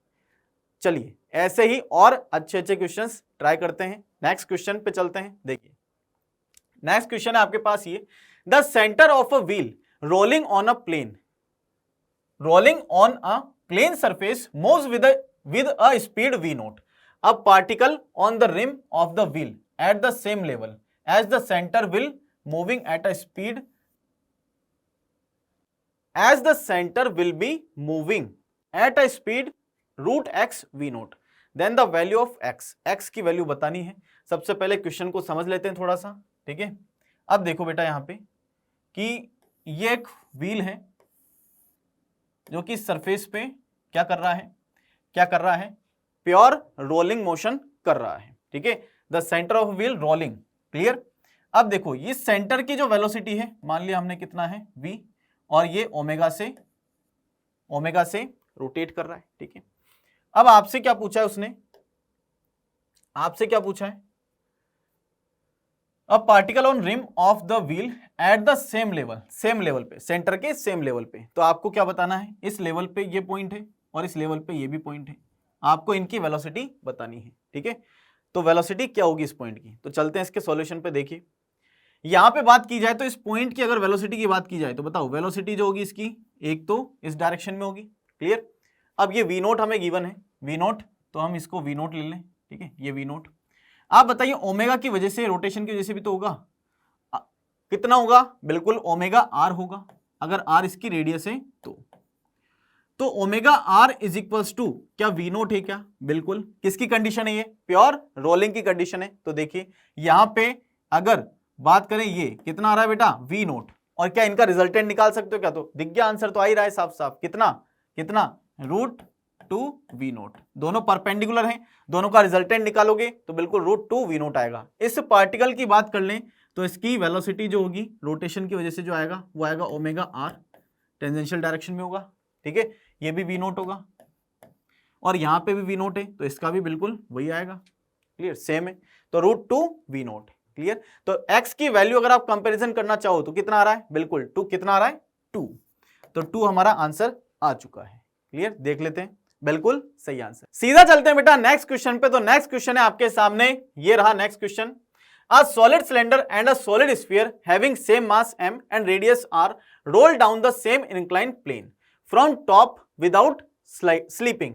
Speaker 1: चलिए ऐसे ही और अच्छे अच्छे क्वेश्चंस ट्राई करते हैं। नेक्स्ट क्वेश्चन पे चलते हैं। देखिए नेक्स्ट क्वेश्चन है आपके पास ये, the centre of a wheel rolling on a plane rolling on a plane surface moves with a speed v naught. A particle on the rim of the wheel at the same level as the center wheel moving at a speed as the center will be moving at a speed root x v naught. Then the value of x, x की value बतानी है. सबसे पहले question को समझ लेते हैं थोड़ा सा, ठीक है. अब देखो बेटा यहां पे कि ये एक व्हील है जो कि सरफेस पे क्या कर रहा है, प्योर रोलिंग मोशन कर रहा है, ठीक है. The centre of wheel rolling, clear. अब देखो ये सेंटर की जो वेलोसिटी है, मान लिया हमने कितना है v, और ये ओमेगा से रोटेट कर रहा है, ठीक है. अब आपसे क्या पूछा है उसने, आपसे क्या पूछा है, a particle on rim of the wheel at the same level पे, सेंटर के सेम लेवल पे. तो आपको क्या बताना है, इस लेवल पे ये पॉइंट है और इस लेवल पे ये भी पॉइंट है, आपको इनकी वेलोसिटी बतानी है, ठीक है. तो वेलोसिटी क्या होगी इस पॉइंट की, तो चलते हैं इसके सॉल्यूशन पे. देखिए यहां पे बात की जाए तो इस पॉइंट की अगर वेलोसिटी की बात की जाए तो बताओ वेलोसिटी जो होगी इसकी, एक तो इस डायरेक्शन में होगी, क्लियर. अब ये वी नोट हमें गिवन है, वी नोट, तो हम इसको वी नोट ले लें, ठीक है. ये वी नोट, आप बताइए ओमेगा की वजह से, रोटेशन की वजह से भी तो होगा, कितना होगा, बिल्कुल ओमेगा आर होगा, अगर आर इसकी रेडियस है तो omega R is equals to क्या वी नोट है क्या, बिल्कुल. किसकी कंडीशन है, ये प्योर रोलिंग की कंडीशन है. तो देखिए यहां पे अगर बात करें ये कितना आ रहा है बेटा, वी नोट, और क्या इनका रिजल्टेंट निकाल सकते हो क्या, तो दिख गया आंसर तो आ ही रहा है साफ साफ, कितना रूट टू वी नोट. दोनों परपेंडिकुलर हैं, दोनों का रिजल्टेंट निकालोगे तो बिल्कुल रूट टू वी नोट आएगा. इस पार्टिकल की बात कर लें तो इसकी वेलोसिटी जो होगी रोटेशन की वजह से जो आएगा वो आएगा ओमेगा आर, टेंजेंशियल डायरेक्शन में होगा, ठीक है. ये भी वी नोट होगा और यहां पे भी वी नोट है, तो इसका भी बिल्कुल वही आएगा, क्लियर, सेम है. तो root two V naught, clear. तो x की वैल्यू अगर आप कंपैरिजन करना चाहो तो कितना आ रहा है, बिल्कुल 2, कितना आ रहा है 2, तो 2 हमारा आंसर आ चुका है, क्लियर. देख लेते हैं, बिल्कुल सही आंसर. सीधा चलते हैं बेटा नेक्स्ट क्वेश्चन पे. तो नेक्स्ट क्वेश्चन है आपके सामने, ये रहा next question. A solid cylinder and a solid sphere having same mass m and radius r roll down the same inclined plane from top without sleeping.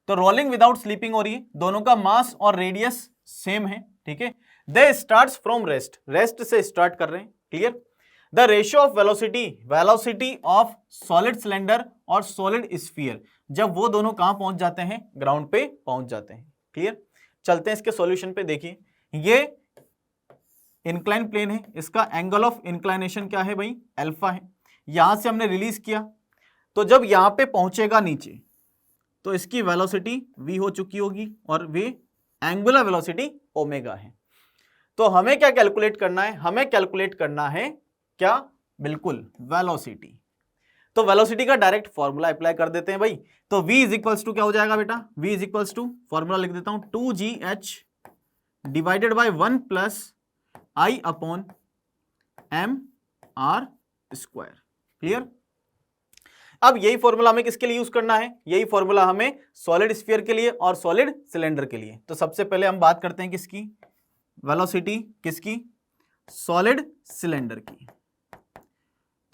Speaker 1: तो रोलिंग विदाउट स्लीपिंग हो रही है, दोनों का मास और रेडियस सेम है, ठीक है. दे स्टार्ट्स फ्रॉम रेस्ट से स्टार्ट कर रहे हैं, clear. The ratio of velocity of solid cylinder और सॉलिड स्फीयर, जब वो दोनों कहां पहुंच जाते हैं, ग्राउंड पे पहुंच जाते हैं, क्लियर. चलते हैं इसके सॉल्यूशन पे. देखिए ये इंक्लाइन प्लेन है, इसका एंगल ऑफ इंक्लाइनेशन क्या है भाई, अल्फा है. यहां से हमने रिलीज किया तो जब यहां पे पहुंचेगा नीचे तो इसकी वेलोसिटी v हो चुकी होगी और वे एंगुलर वेलोसिटी ओमेगा है. तो हमें क्या कैलकुलेट करना है, हमें कैलकुलेट करना है क्या, बिल्कुल वेलोसिटी. तो वेलोसिटी का डायरेक्ट फॉर्मूला अप्लाई कर देते हैं भाई. तो v इज इक्वल्स टू क्या हो जाएगा बेटा, v is equals to, formula लिख देता हूं, 2gh divided by 1 plus i upon m r square, clear. अब यही फॉर्मूला हमें किसके लिए यूज करना है, यही फॉर्मूला हमें सॉलिड स्फीयर के लिए और सॉलिड सिलेंडर के लिए. तो सबसे पहले हम बात करते हैं किसकी, वेलोसिटी किसकी, सॉलिड सिलेंडर की.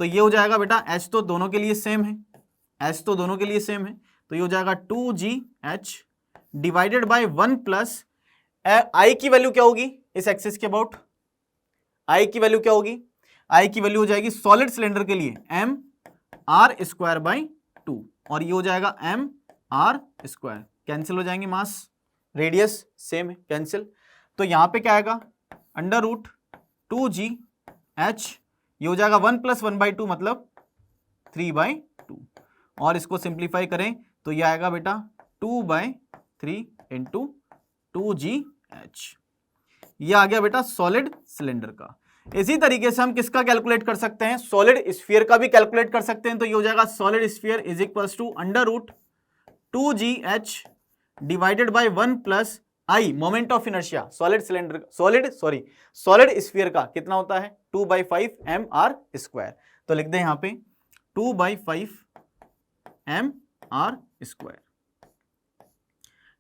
Speaker 1: तो ये हो जाएगा बेटा, h तो दोनों के लिए सेम है, तो ये हो जाएगा 2gh divided by 1 plus i की वैल्यू क्या होगी इस एक्सिस के अबाउट, i की वैल्यू क्या होगी, i की वैल्यू हो जाएगी सॉलिड सिलेंडर के लिए m r स्क्वायर बाई 2, और ये हो जाएगा m r स्क्वायर, कैंसिल हो जाएंगे, मास रेडियस सेम है, कैंसिल. तो यहां पे क्या आएगा, अंडर रूट 2gh, ये हो जाएगा 1 प्लस 1/2 मतलब 3/2, और इसको सिंप्लीफाई करें तो ये आएगा बेटा 2/3 इंटू 2gh. ये आ गया बेटा सॉलिड सिलेंडर का. इसी तरीके से हम किसका कैलकुलेट कर सकते हैं, सॉलिड स्फीयर का भी कैलकुलेट कर सकते हैं. तो ये हो जाएगा solid sphere is equals to under root 2gh divided by 1 plus I moment of inertia, solid sphere का कितना होता है 2/5 mr स्क्वायर. तो लिख दें यहां पे 2/5 mr स्क्वायर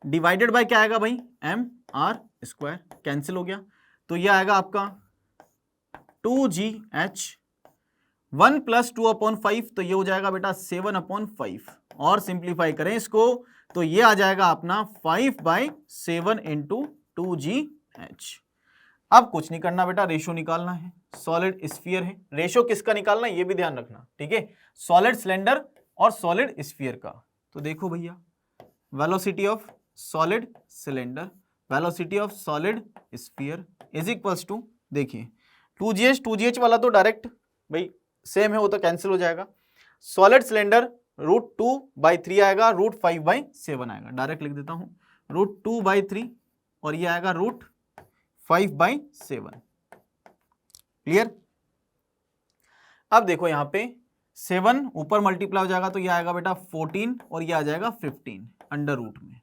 Speaker 1: डिवाइडेड बाय क्या आएगा भाई mr स्क्वायर, कैंसिल हो गया. तो ये आएगा आपका 2gh 1 + 2/5 तो ये हो जाएगा बेटा 7/5 और सिंप्लीफाई करें इसको तो ये आ जाएगा अपना 5/7 × 2GH। अब कुछ नहीं करना बेटा, रेशो निकालना है। सॉलिड स्फीयर है, रेशो किसका निकालना है ये भी ध्यान रखना, ठीक है, सॉलिड सिलेंडर और सॉलिड स्फीयर का। तो देखो भैया, velocity of solid cylinder, velocity of solid sphere is equals to, देखिए 2GH वाला तो डायरेक्ट भाई सेम है, वो तो कैंसिल हो जाएगा। सॉलिड सिलेंडर √2/3 आएगा, √5/7 आएगा, डायरेक्ट लिख देता हूं, √2/3 और ये आएगा √5/7। क्लियर? अब देखो यहां पे 7 ऊपर मल्टीप्लाई हो जाएगा तो ये आएगा बेटा 14 और ये आ जाएगा 15 अंडर रूट में।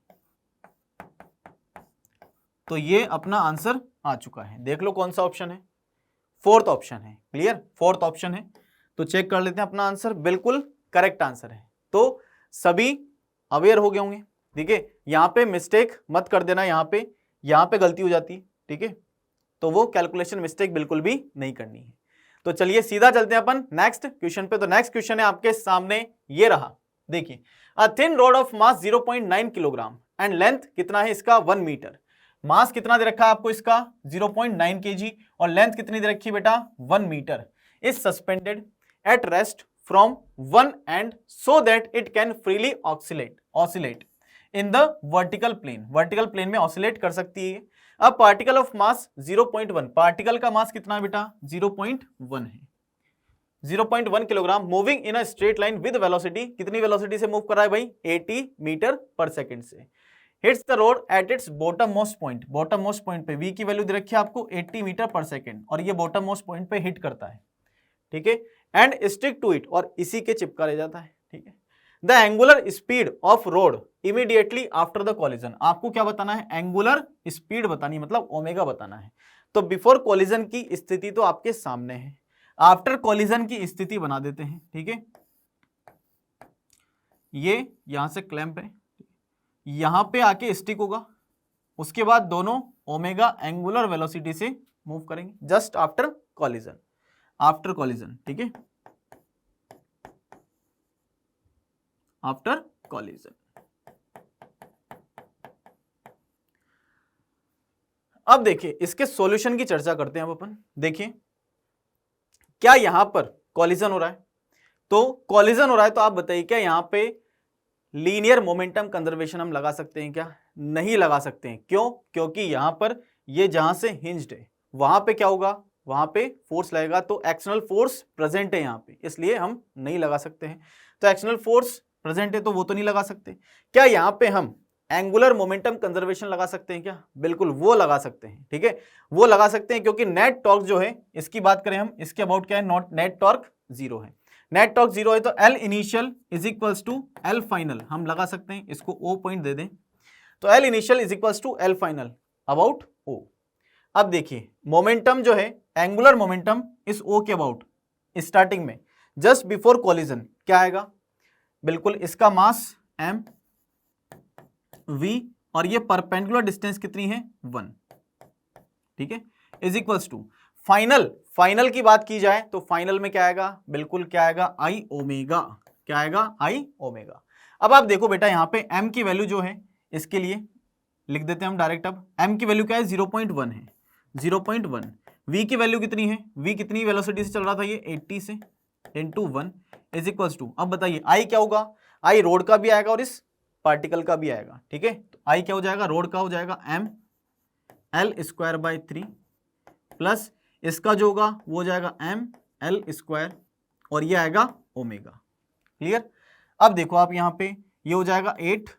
Speaker 1: तो ये अपना आंसर आ चुका है। देख लो कौन सा ऑप्शन है, फोर्थ ऑप्शन है। क्लियर? फोर्थ ऑप्शन है। तो चेक कर लेते हैं अपना आंसर, बिल्कुल करेक्ट आंसर है। तो सभी अवेयर हो गए होंगे, ठीक है। यहां पे मिस्टेक मत कर देना, यहां पे गलती हो जाती है, ठीक है, तो वो कैलकुलेशन मिस्टेक बिल्कुल भी नहीं करनी है। तो चलिए सीधा चलते हैं अपन नेक्स्ट क्वेश्चन पे। तो नेक्स्ट क्वेश्चन है आपके सामने, ये रहा, देखिए, a thin rod of mass 0.9 kilogram and length कितना है इसका 1 मीटर। मास कितना दे रखा है आपको इसका 0.9 kg और लेंथ कितनी दे रखी है बेटा 1 metre, is suspended at rest from one end so that it can freely oscillate in the vertical plane. Vertical plane में ऑसिलेट कर सकती है। अब पार्टिकल ऑफ मास 0.1, पार्टिकल का मास कितना है बेटा 0.1 है, 0.1 kilogram, moving in a straight line with velocity, कितनी वेलोसिटी से मूव कर रहा है भाई 80 मीटर पर सेकंड से। Hits the road at its bottom most point, bottom most point पे v की वैल्यू दे रखी है आपको 80 मीटर पर सेकंड और ये बॉटम मोस्ट पॉइंट पे हिट करता है, ठीक है, एंड स्टिक टू इट, और इसी के चिपका रह जाता है, ठीक है। The angular speed of road immediately after the collision, आपको क्या बताना है एंगुलर स्पीड बतानी, मतलब ओमेगा बताना है। तो बिफोर कॉलिजन की स्थिति तो आपके सामने है, आफ्टर कॉलिजन की स्थिति बना देते हैं, ठीक है। ये यहां से क्लैंप है, यहां पे आके स्टिक होगा, उसके बाद दोनों ओमेगा एंगुलर वेलोसिटी से मूव करेंगे just after collision, after collision, ठीक है, आफ्टर कॉलिजन। अब देखिए इसके सॉल्यूशन की चर्चा करते हैं अब अपन। देखिए क्या यहां पर कॉलिजन हो रहा है, तो कॉलिजन हो रहा है तो आप बताइए क्या यहां पे लीनियर मोमेंटम कंजर्वेशन हम लगा सकते हैं क्या? नहीं लगा सकते हैं। क्यों? क्योंकि यहां पर ये जहां से हिंज्ड है वहां पे क्या होगा, वहां पे फोर्स लगेगा, तो एक्सटर्नल फोर्स प्रेजेंट है यहां पे, इसलिए हम नहीं लगा सकते हैं। तो एक्सटर्नल फोर्स प्रेजेंट है तो वो तो नहीं लगा सकते। क्या यहां पे हम एंगुलर मोमेंटम कंजर्वेशन लगा सकते हैं क्या? बिल्कुल वो लगा सकते हैं, ठीक है, वो लगा सकते हैं, क्योंकि नेट टॉर्क जो है इसकी बात करें हम, इसके अबाउट क्या है, नॉट नेट टॉर्क 0 है, नेट टॉर्क 0 है, तो L initial is equals to L final हम लगा सकते हैं, इसको O पॉइंट दे दें, तो L initial is equals to L final about O। अब देखिए मोमेंटम जो है एंगुलर मोमेंटम इस O के अबाउट स्टार्टिंग में जस्ट बिफोर कॉलिजन क्या आएगा, बिल्कुल इसका मास m v और ये परपेंडिकुलर डिस्टेंस कितनी है 1, ठीक है, इज इक्वल्स टू फाइनल की बात की जाए तो फाइनल में क्या आएगा, बिल्कुल क्या आएगा I ओमेगा, क्या आएगा I ओमेगा। अब आप देखो बेटा यहाँ पे m की वैल्यू जो है इसके लिए लिख देते हैं हम डायरेक्ट। अब m की वैल्यू क्या है 0.1 है, 0.1, v की वैल्यू कितनी है, v कितनी वेलोसिटी से चल रहा था ये 80 से, इंटू 1 इज इक्वल्स टू, अब बताइए I क्या होगा, I रोड का भी आएगा और इस पार्टिकल का भी आएगा, ठीक है, तो I क्या हो जाएगा, रोड का हो जाएगा m L²/3 प्लस इसका जो होगा वो हो जाएगा m L² और ये आएगा ओमेगा। क्लियर? अब देखो आप यहाँ पे ये हो जाएगा 8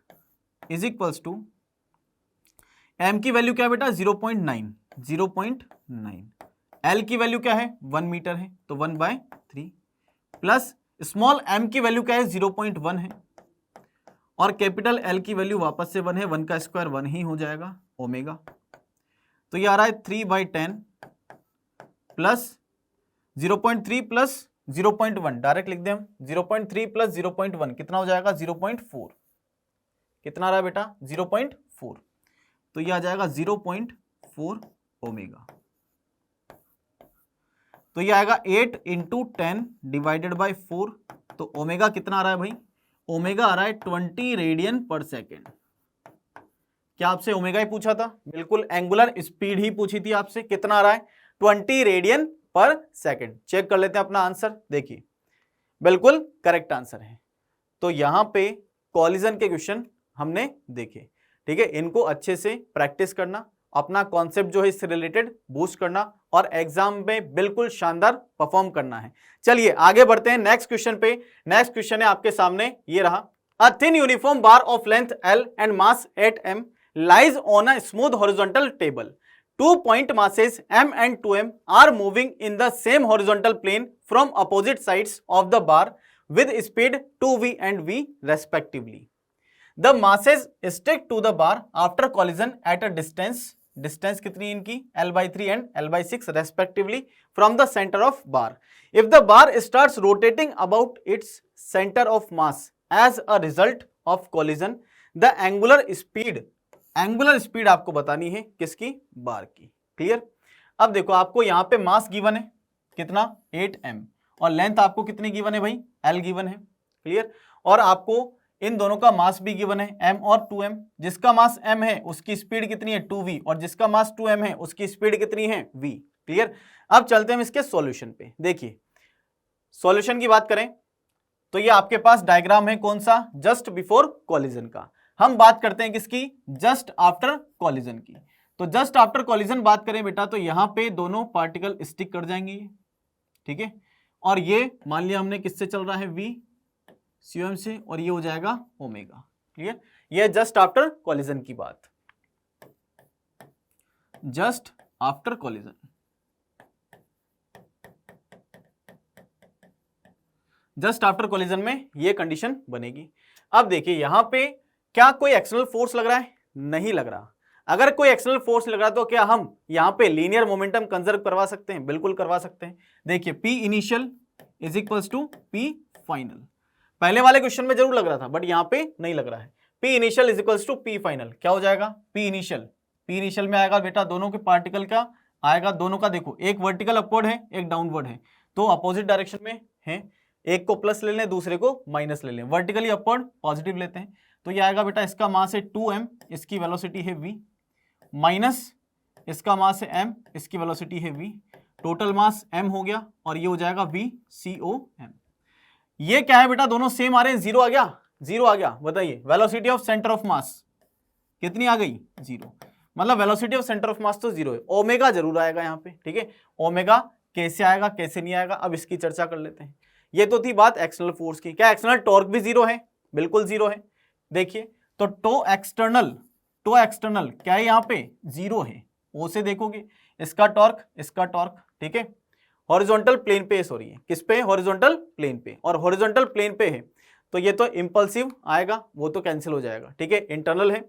Speaker 1: इज इक्वल्स टू m की वैल्यू क्या है बेटा 0.9, 0.9, L की वैल्यू क्या है 1 मीटर है तो 1/3 प्लस स्मॉल m की वैल्यू क्या है 0.1 है और कैपिटल L की वैल्यू वापस से 1 है, 1 का स्क्वायर 1 ही हो जाएगा ओमेगा, तो ये आ रहा है 3/10 प्लस 0.3 प्लस 0.1 डायरेक्ट लिख दें हम, 0.3 प्लस 0.1 कितना हो जाएगा 0.4, कितना आ रहा है बेटा 0.4, तो ये आ जाएगा 0.4 ओमेगा। तो ये आएगा 8 इंटू 10 डिवाइडेड बाई 4। तो ओमेगा कितना आ रहा है भाई? ओमेगा आ रहा है 20 रेडियन पर सेकेंड। क्या आपसे ओमेगा ही पूछा था? बिल्कुल, एंगुलर स्पीड ही पूछी थी आपसे। कितना आ रहा है? 20 रेडियन पर सेकेंड। चेक कर लेते हैं अपना आंसर। देखिए बिल्कुल करेक्ट आंसर है। तो यहां पे कॉलिजन के क्वेश्चन हमने देखे, ठीक है। इनको अच्छे से प्रैक्टिस करना, अपना कॉन्सेप्ट जो है इससे रिलेटेड बूस्ट करना और एग्जाम में बिल्कुल शानदार परफॉर्म करना है। चलिए आगे बढ़ते हैं नेक्स्ट क्वेश्चन पे। नेक्स्ट क्वेश्चन है आपके सामने, ये रहा। A thin uniform bar of length L and mass 8 m lies on a smooth horizontal table. 2 point masses m and 2m are moving in the same horizontal plane from opposite sides of the bar with speed 2v and v respectively. The masses stick to the bar after collision at a distance कितनी इनकी? L/3 and L/6 respectively from the center of bar. If the bar starts rotating about its center of mass as a result of collision, the angular speed आपको बतानी है किसकी? बार की। Clear? अब देखो आपको यहां पे मास गिवन है कितना? 8m और लेंथ आपको कितनी गिवन है भाई? L गिवन है। क्लियर? और आपको इन दोनों का मास भी गिवन है m और 2m। जिसका मास m है उसकी स्पीड कितनी है? 2v। और जिसका मास 2m है उसकी स्पीड कितनी है? v। क्लियर? अब चलते हैं इसके सॉल्यूशन पे। देखिए सॉल्यूशन की बात करें तो ये आपके पास डायग्राम है कौन सा? जस्ट बिफोर कॉलिजन का। हम बात करते हैं किसकी? जस्ट आफ्टर कॉलिजन की। तो जस्ट आफ्टर कॉलिजन बात करें बेटा तो यहां पे दोनों पार्टिकल स्टिक कर जाएंगे, ठीक है। और ये मान लिया हमने किससे चल रहा है? v CM से, और ये हो जाएगा ओमेगा। क्लियर? ये जस्ट आफ्टर कॉलिजन की बात। Just after collision, just after collision में ये कंडीशन बनेगी। अब देखिए यहां पे क्या कोई एक्सटर्नल फोर्स लग रहा है? नहीं लग रहा। अगर कोई एक्सटर्नल फोर्स लग रहा तो क्या हम यहां पे लीनियर मोमेंटम कंजर्व करवा सकते हैं? बिल्कुल करवा सकते हैं। देखिए P initial is equals to P final. पहले वाले क्वेश्चन में जरूर लग रहा था बट यहां पे नहीं लग रहा है। P initial is equals to P final. क्या हो जाएगा? P इनिशियल में आएगा बेटा दोनों के पार्टिकल का आएगा, दोनों का देखो एक वर्टिकल अपवर्ड है एक डाउनवर्ड है, तो अपोजिट डायरेक्शन में है। एक को प्लस ले लें दूसरे को माइनस ले लें। वर्टिकली अपवर्ड पॉजिटिव लेते हैं तो ये आएगा बेटा इसका मास है 2m, इसकी वेलोसिटी है v, माइनस इसका मास है m, इसकी वेलोसिटी है v। टोटल मास m हो गया और ये हो जाएगा VCOM। ये क्या है बेटा? दोनों सेम आ रहे हैं। जीरो आ गया, जीरो आ गया। बताइए वेलोसिटी ऑफ सेंटर ऑफ मास कितनी आ गई? जीरो। मतलब velocity of centre of mass तो जीरो है। ओमेगा जरूर आएगा यहाँ पे, ठीक है। ओमेगा कैसे आएगा कैसे नहीं आएगा अब इसकी चर्चा कर लेते हैं। ये तो थी बात एक्सटर्नल फोर्स की। क्या एक्सटर्नल टॉर्क भी जीरो है? बिल्कुल जीरो है। देखिए तो टो एक्सटर्नल क्या है? यहाँ पे जीरो है। ओ से देखोगे इसका टॉर्क, ठीक है, हॉरिजॉन्टल प्लेन पे सॉरी है। किस पे? हॉरिजॉन्टल प्लेन पे। और हॉरिजॉन्टल प्लेन पे है तो ये तो इंपल्सिव आएगा, वो तो कैंसिल हो जाएगा, ठीक है, इंटरनल है।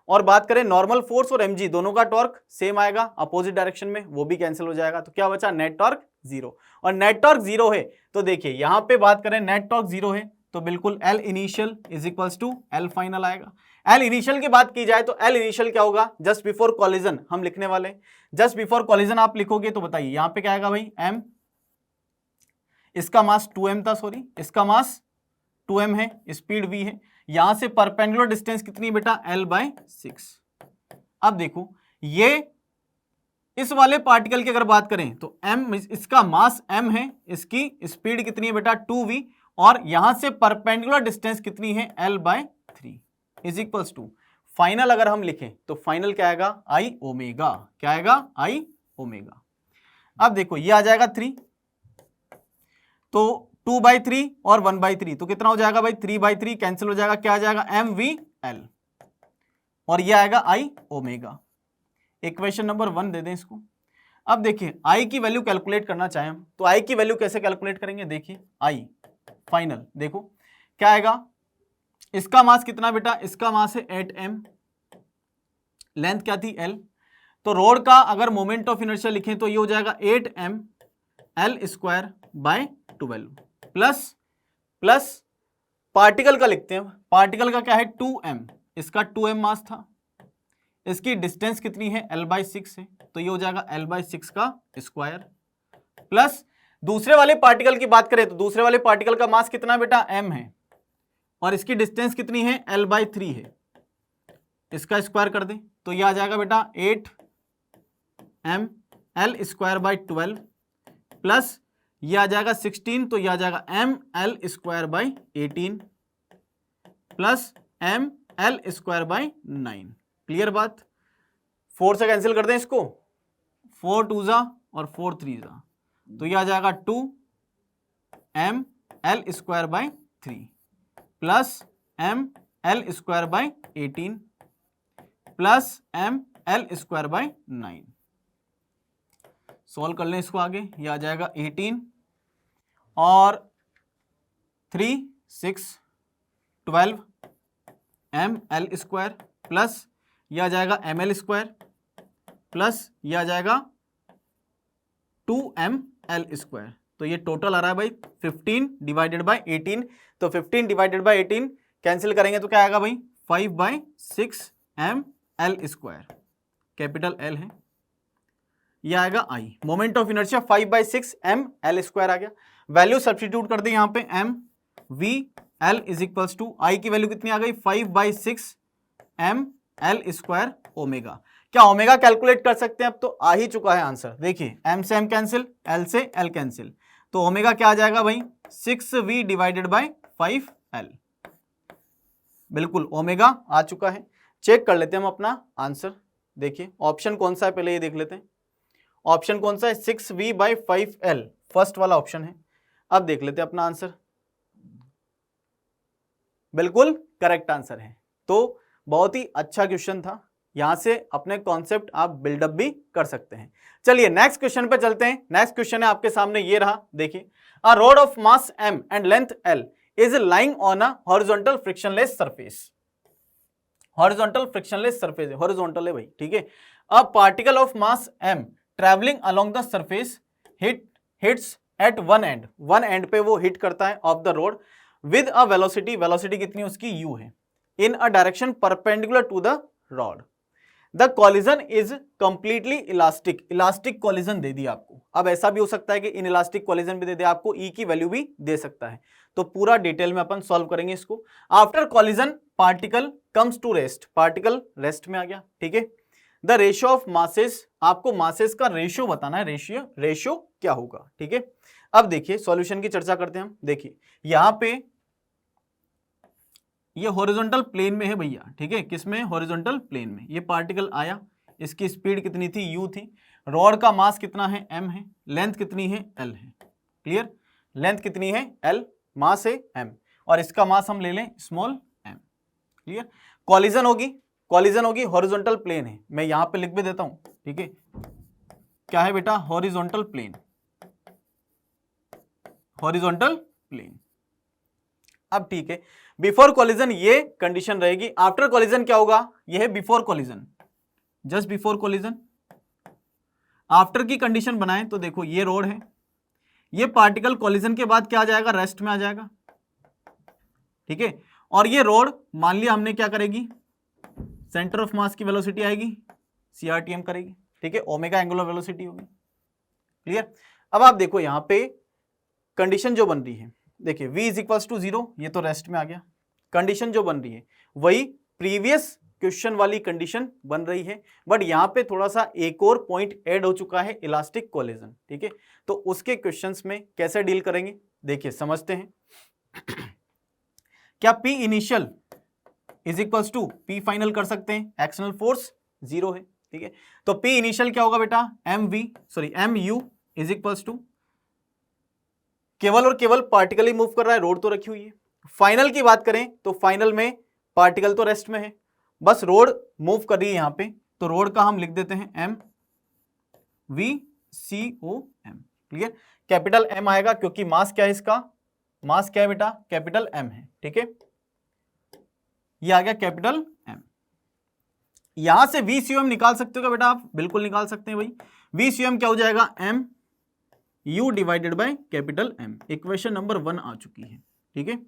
Speaker 1: और बात करें नॉर्मल फोर्स और mg दोनों का टॉर्क सेम आएगा अपोजिट डायरेक्शन में, वो भी कैंसिल हो जाएगा। तो क्या बचा? Net torque zero. और नेट टॉर्क जीरो है तो देखिए यहां पे बात करें नेट टॉर्क जीरो है तो बिल्कुल L initial is equals to L final आएगा। L इनिशियल की बात की जाए तो L इनिशियल क्या होगा? जस्ट बिफोर कॉलिजन हम लिखने वाले। जस्ट बिफोर कॉलिजन आप लिखोगे तो बताइए यहां पे क्या आएगा भाई? m, इसका मास 2m था, सॉरी इसका मास 2m है, स्पीड v है। यहां से परपेंडिकुलर डिस्टेंस कितनी बेटा? L/6। अब देखो ये इस वाले पार्टिकल की अगर बात करें तो m, इसका मास m है, इसकी स्पीड कितनी है बेटा? 2v। और यहां से परपेंडिकुलर डिस्टेंस कितनी है? L/3 is equals to final अगर हम लिखें तो फाइनल क्या आएगा? I omega. क्या आएगा? I omega. अब देखो ये आ जाएगा 3 तो 2/3 और 1/3 तो कितना हो जाएगा भाई? 3/3 कैंसिल हो जाएगा। क्या आ जाएगा? MVL और ये आएगा I ओमेगा। इक्वेशन नंबर 1 दे दें इसको। अब देखिए I की वैल्यू कैलकुलेट करना चाहें हम तो I की वैल्यू कैसे कैलकुलेट करेंगे? देखिए I फाइनल देखो क्या आएगा? इसका मास कितना बेटा? इसका मास है 8m, लेंथ क्या थी? L। तो रोड का अगर मोमेंट ऑफ इनर्शिया लिखें तो ये हो जाएगा 8m L²/12 प्लस पार्टिकल का लिखते हैं। पार्टिकल का क्या है? 2m, इसका 2m मास था, इसकी डिस्टेंस कितनी है? L/6 है तो ये हो जाएगा L/6 का स्क्वायर प्लस दूसरे वाले पार्टिकल की बात करें तो दूसरे वाले पार्टिकल का मास कितना बेटा m है और इसकी डिस्टेंस कितनी है l/3 है, इसका स्क्वायर कर दें तो ये आ जाएगा बेटा 8m l²/12 प्लस ये आ जाएगा 16 तो ये आ जाएगा ml²/18 प्लस ml²/9। क्लियर बात। 4 से कैंसिल कर दें इसको, 4 2 जा और 4 3 जा तो ये आ जाएगा 2ml²/3 plus ml²/18 plus ml²/9। Solve कर लें इसको आगे, ये आ जाएगा 18 और 3 6 12 ml² प्लस ये आ जाएगा ml² प्लस ये आ जाएगा 2ml²। तो ये टोटल आ रहा है भाई 15/18। तो 15/18 कैंसिल करेंगे तो क्या आएगा भाई 5/6 ml², कैपिटल L है, ये आएगा I। Moment of inertia 5/6 ml² आ गया। वैल्यू सब्स्टिट्यूट कर दें यहाँ पे m v l is equals to I की वैल्यू कितनी आ गई 5/6 ml² ओमेगा। क्या ओमेगा कैलकुलेट कर सकते हैं? अब तो आ ही चुका है आंसर। देखिए m से m कैंसिल, l से l कैंसिल, तो ओमेगा क्या आ जाएगा भाई 6v/5l। बिल्कुल ओमेगा आ चुका है। चेक कर लेते हैं हम अपना आंसर। देखिए ऑप्शन कौन सा है, पहले ये देख लेते हैं ऑप्शन कौन सा है 6v/5l, फर्स्ट वाला ऑप्शन है। अब देख लेते हैं अपना आंसर, बिल्कुल करेक्ट आंसर है। तो बहुत ही अच्छा क्वेश्चन था, यहां से अपने कॉन्सेप्ट आप बिल्डअप भी कर सकते हैं। चलिए नेक्स्ट क्वेश्चन पे चलते हैं। नेक्स्ट क्वेश्चन है आपके सामने, ये रहा। देखिए a rod of mass m and length l is lying on a horizontal frictionless surface. Horizontal frictionless surface है, हॉरिजॉन्टल है भाई, ठीक है। A particle of mass m travelling along the surface hits at one end पे वो hit करता है of the rod with a velocity, velocity कितनी उसकी u है, in a direction perpendicular to the rod. The collision is completely elastic, elastic collision दे दिया आपको। अब ऐसा भी हो सकता है कि इन इलास्टिक कॉलिजन भी दे दे आपको, ई की वैल्यू भी दे सकता है। तो पूरा डिटेल में अपन सॉल्व करेंगे इसको। After collision particle comes to rest, particle rest में आ गया, ठीक है। द रेशियो ऑफ मासेस, आपको मासेस का रेशियो बताना है, रेशियो क्या होगा, ठीक है। अब देखिए सॉल्यूशन की चर्चा करते हैं हम। देखिए यहां पे ये हॉरिजॉन्टल प्लेन में है भैया, ठीक है, किसमें, हॉरिजॉन्टल प्लेन में। ये पार्टिकल आया, इसकी स्पीड कितनी थी u थी, रॉड का मास कितना है m है, लेंथ कितनी है l है। क्लियर, लेंथ कितनी है l, मास है m और इसका मास हम ले लें स्मॉल m। क्लियर, कॉलिजन होगी हॉरिजॉन्टल प्लेन है, मैं यहां पे लिख भी देता हूं, ठीक है। क्या है बेटा, हॉरिजॉन्टल प्लेन, हॉरिजॉन्टल प्लेन। अब ठीक है, बिफोर कॉलिजन ये कंडीशन रहेगी, आफ्टर कॉलिजन क्या होगा, ये है before collision, just before collision. After की कंडीशन बनाएं तो देखो ये रोड है, ये पार्टिकल कॉलिजन के बाद क्या आ जाएगा, रेस्ट में आ जाएगा, ठीक है। और ये रोड मान लिया हमने क्या करेगी, सेंटर ऑफ मास की वेलोसिटी आएगी CRTM करेगी, ठीक है, ओमेगा एंगुलर वेलोसिटी होगी। क्लियर। अब आप देखो यहां पे कंडीशन जो बन रही है, देखिए v इज इक्वल्स टू 0, ये तो रेस्ट में आ गया। कंडीशन जो बन रही है वही प्रीवियस क्वेश्चन वाली कंडीशन बन रही है, बट यहां पे थोड़ा सा एक और पॉइंट ऐड हो चुका है, इलास्टिक कोलिजन, ठीक है। तो उसके क्वेश्चंस में कैसे डील करेंगे, देखिए समझते हैं। क्या P initial is equals to P final कर सकते हैं, एक्सटर्नल फोर्स 0 है, ठीक है। तो P इनिशियल क्या होगा बेटा, mu इज इक्वल्स टू, केवल और केवल पार्टिकल ही मूव कर रहा है, रोड तो रखी हुई है। फाइनल की बात करें तो फाइनल में पार्टिकल तो रेस्ट में है, बस रोड मूव कर रही है यहां पे, तो रोड का हम लिख देते हैं MVCOM। क्लियर, कैपिटल M आएगा क्योंकि मास क्या है इसका, मास क्या है बेटा, कैपिटल M है, ठीक है। ये आ गया कैपिटल M। यहां से VCOM निकाल सकते हो क्या बेटा आप, बिल्कुल निकाल सकते हैं भाई। VCOM क्या हो जाएगा, MU divided by capital M। Equation number 1 आ चुकी है, ठीक है।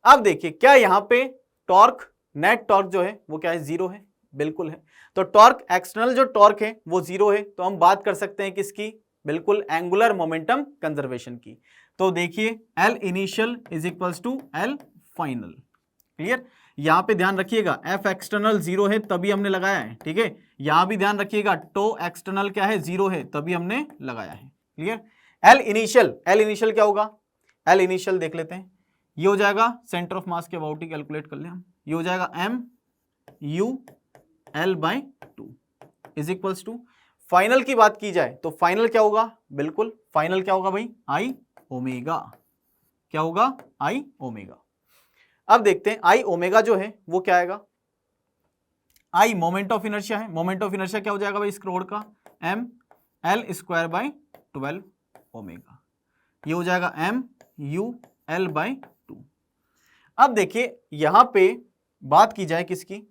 Speaker 1: अब देखिए क्या यहां पे टॉर्क, नेट टॉर्क जो है वो क्या है, 0 है, बिल्कुल है। तो टॉर्क, एक्सटर्नल जो टॉर्क है वो 0 है, तो हम बात कर सकते हैं किसकी, बिल्कुल एंगुलर मोमेंटम कंजर्वेशन की। तो देखिए L initial is equals to L final. Clear? यहां पे ध्यान रखिएगा F एक्सटर्नल 0 है तभी हमने लगाया है, ठीक है। यहां भी ध्यान रखिएगा टो एक्सटर्नल क्या है, 0 है तभी हमने लगाया है। क्लियर? L इनिशियल क्या होगा, L इनिशियल देख लेते हैं। ये हो जाएगा सेंटर ऑफ मास के अबाउट ही कैलकुलेट कर ले हम। ये हो जाएगा M U L by 2 is equals to, final की बात की जाए तो फाइनल क्या होगा, बिल्कुल फाइनल क्या होगा भाई, आई ओमेगा। क्या होगा, आई ओमेगा। अब देखते हैं आई ओमेगा जो है वो क्या आएगा, आई मोमेंट ऑफ इनर्शिया है। मोमेंट ऑफ इनर्शिया क्या हो जाएगा भाई इस रोड का, M L square by 12 omega. ये हो जाएगा एम यू एल बाई 2। अब देखिए यहां पे बात की जाए किसकी,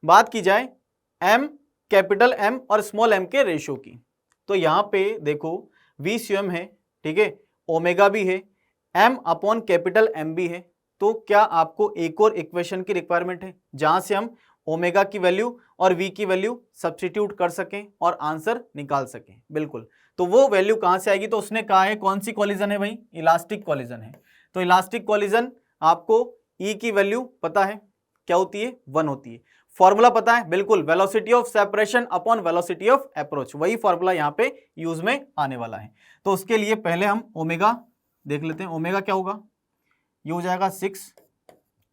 Speaker 1: बात की जाए एम, कैपिटल एम और स्मॉल एम के रेशियो की। तो यहां पे देखो VCM है, ठीक है, ओमेगा भी है, एम अपॉन कैपिटल एम भी है। तो क्या आपको एक और इक्वेशन की रिक्वायरमेंट है जहां से हम ओमेगा की वैल्यू और वी की वैल्यू सब्स्टिट्यूट कर सकें और आंसर निकाल सकें। बिल्कुल, तो वो वैल्यू कहां से आएगी, तो उसने कहा है कौन सी कॉलिजन है भाई, इलास्टिक कॉलिजन है। तो इलास्टिक कॉलिजन आपको ई की वैल्यू पता है क्या होती है, 1 होती है। फॉर्मूला पता है, बिल्कुल velocity of separation upon velocity of approach, वही फॉर्मूला यहां पे यूज में आने वाला है। तो उसके लिए पहले हम ओमेगा देख लेते हैं। ओमेगा क्या होगा, ये हो जाएगा 6,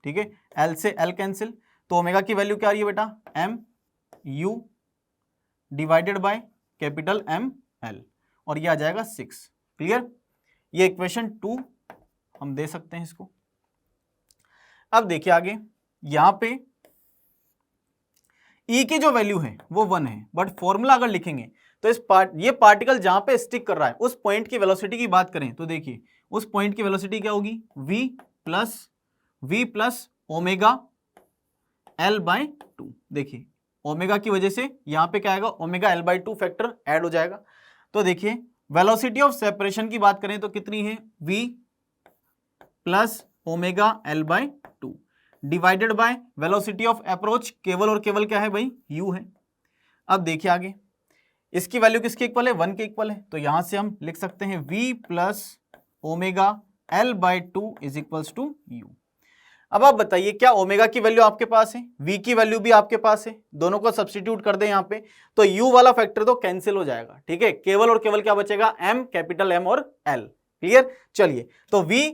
Speaker 1: ठीक है, एल से एल कैंसिल। तो ओमेगा की वैल्यू क्या आ रही है बेटा, M U divided by capital M L, और ये आ जाएगा 6। क्लियर? ये इक्वेशन 2 हम दे सकते हैं इसको। अब देखिए आगे, यहां पे E की जो वैल्यू है वो 1 है, बट फॉर्मूला अगर लिखेंगे तो ये पार्टिकल जहां पे स्टिक कर रहा है उस पॉइंट की वेलोसिटी की बात करें तो देखिए उस पॉइंट की वेलोसिटी क्या होगी, v plus omega L by 2। देखिए ओमेगा की वजह से यहां पे क्या आएगा, omega L by 2 factor add हो जाएगा। तो देखिए वेलोसिटी ऑफ सेपरेशन की बात करें तो कितनी है, v plus omega L by 2 divided by velocity of approach, केवल और केवल क्या है भाई, u है। अब देखिए आगे, इसकी वैल्यू किसके इक्वल है, 1 के इक्वल है। तो यहां से हम लिख सकते हैं v plus omega L by 2 is equals to U. अब आप बताइए क्या ओमेगा की वैल्यू आपके पास है, v की वैल्यू भी आपके पास है, दोनों को सब्स्टिट्यूट कर दें यहाँ पे तो u वाला फैक्टर तो कैंसिल हो जाएगा, ठीक है, केवल और केवल क्या बचेगा, m, कैपिटल M और L। क्लियर? चलिए तो v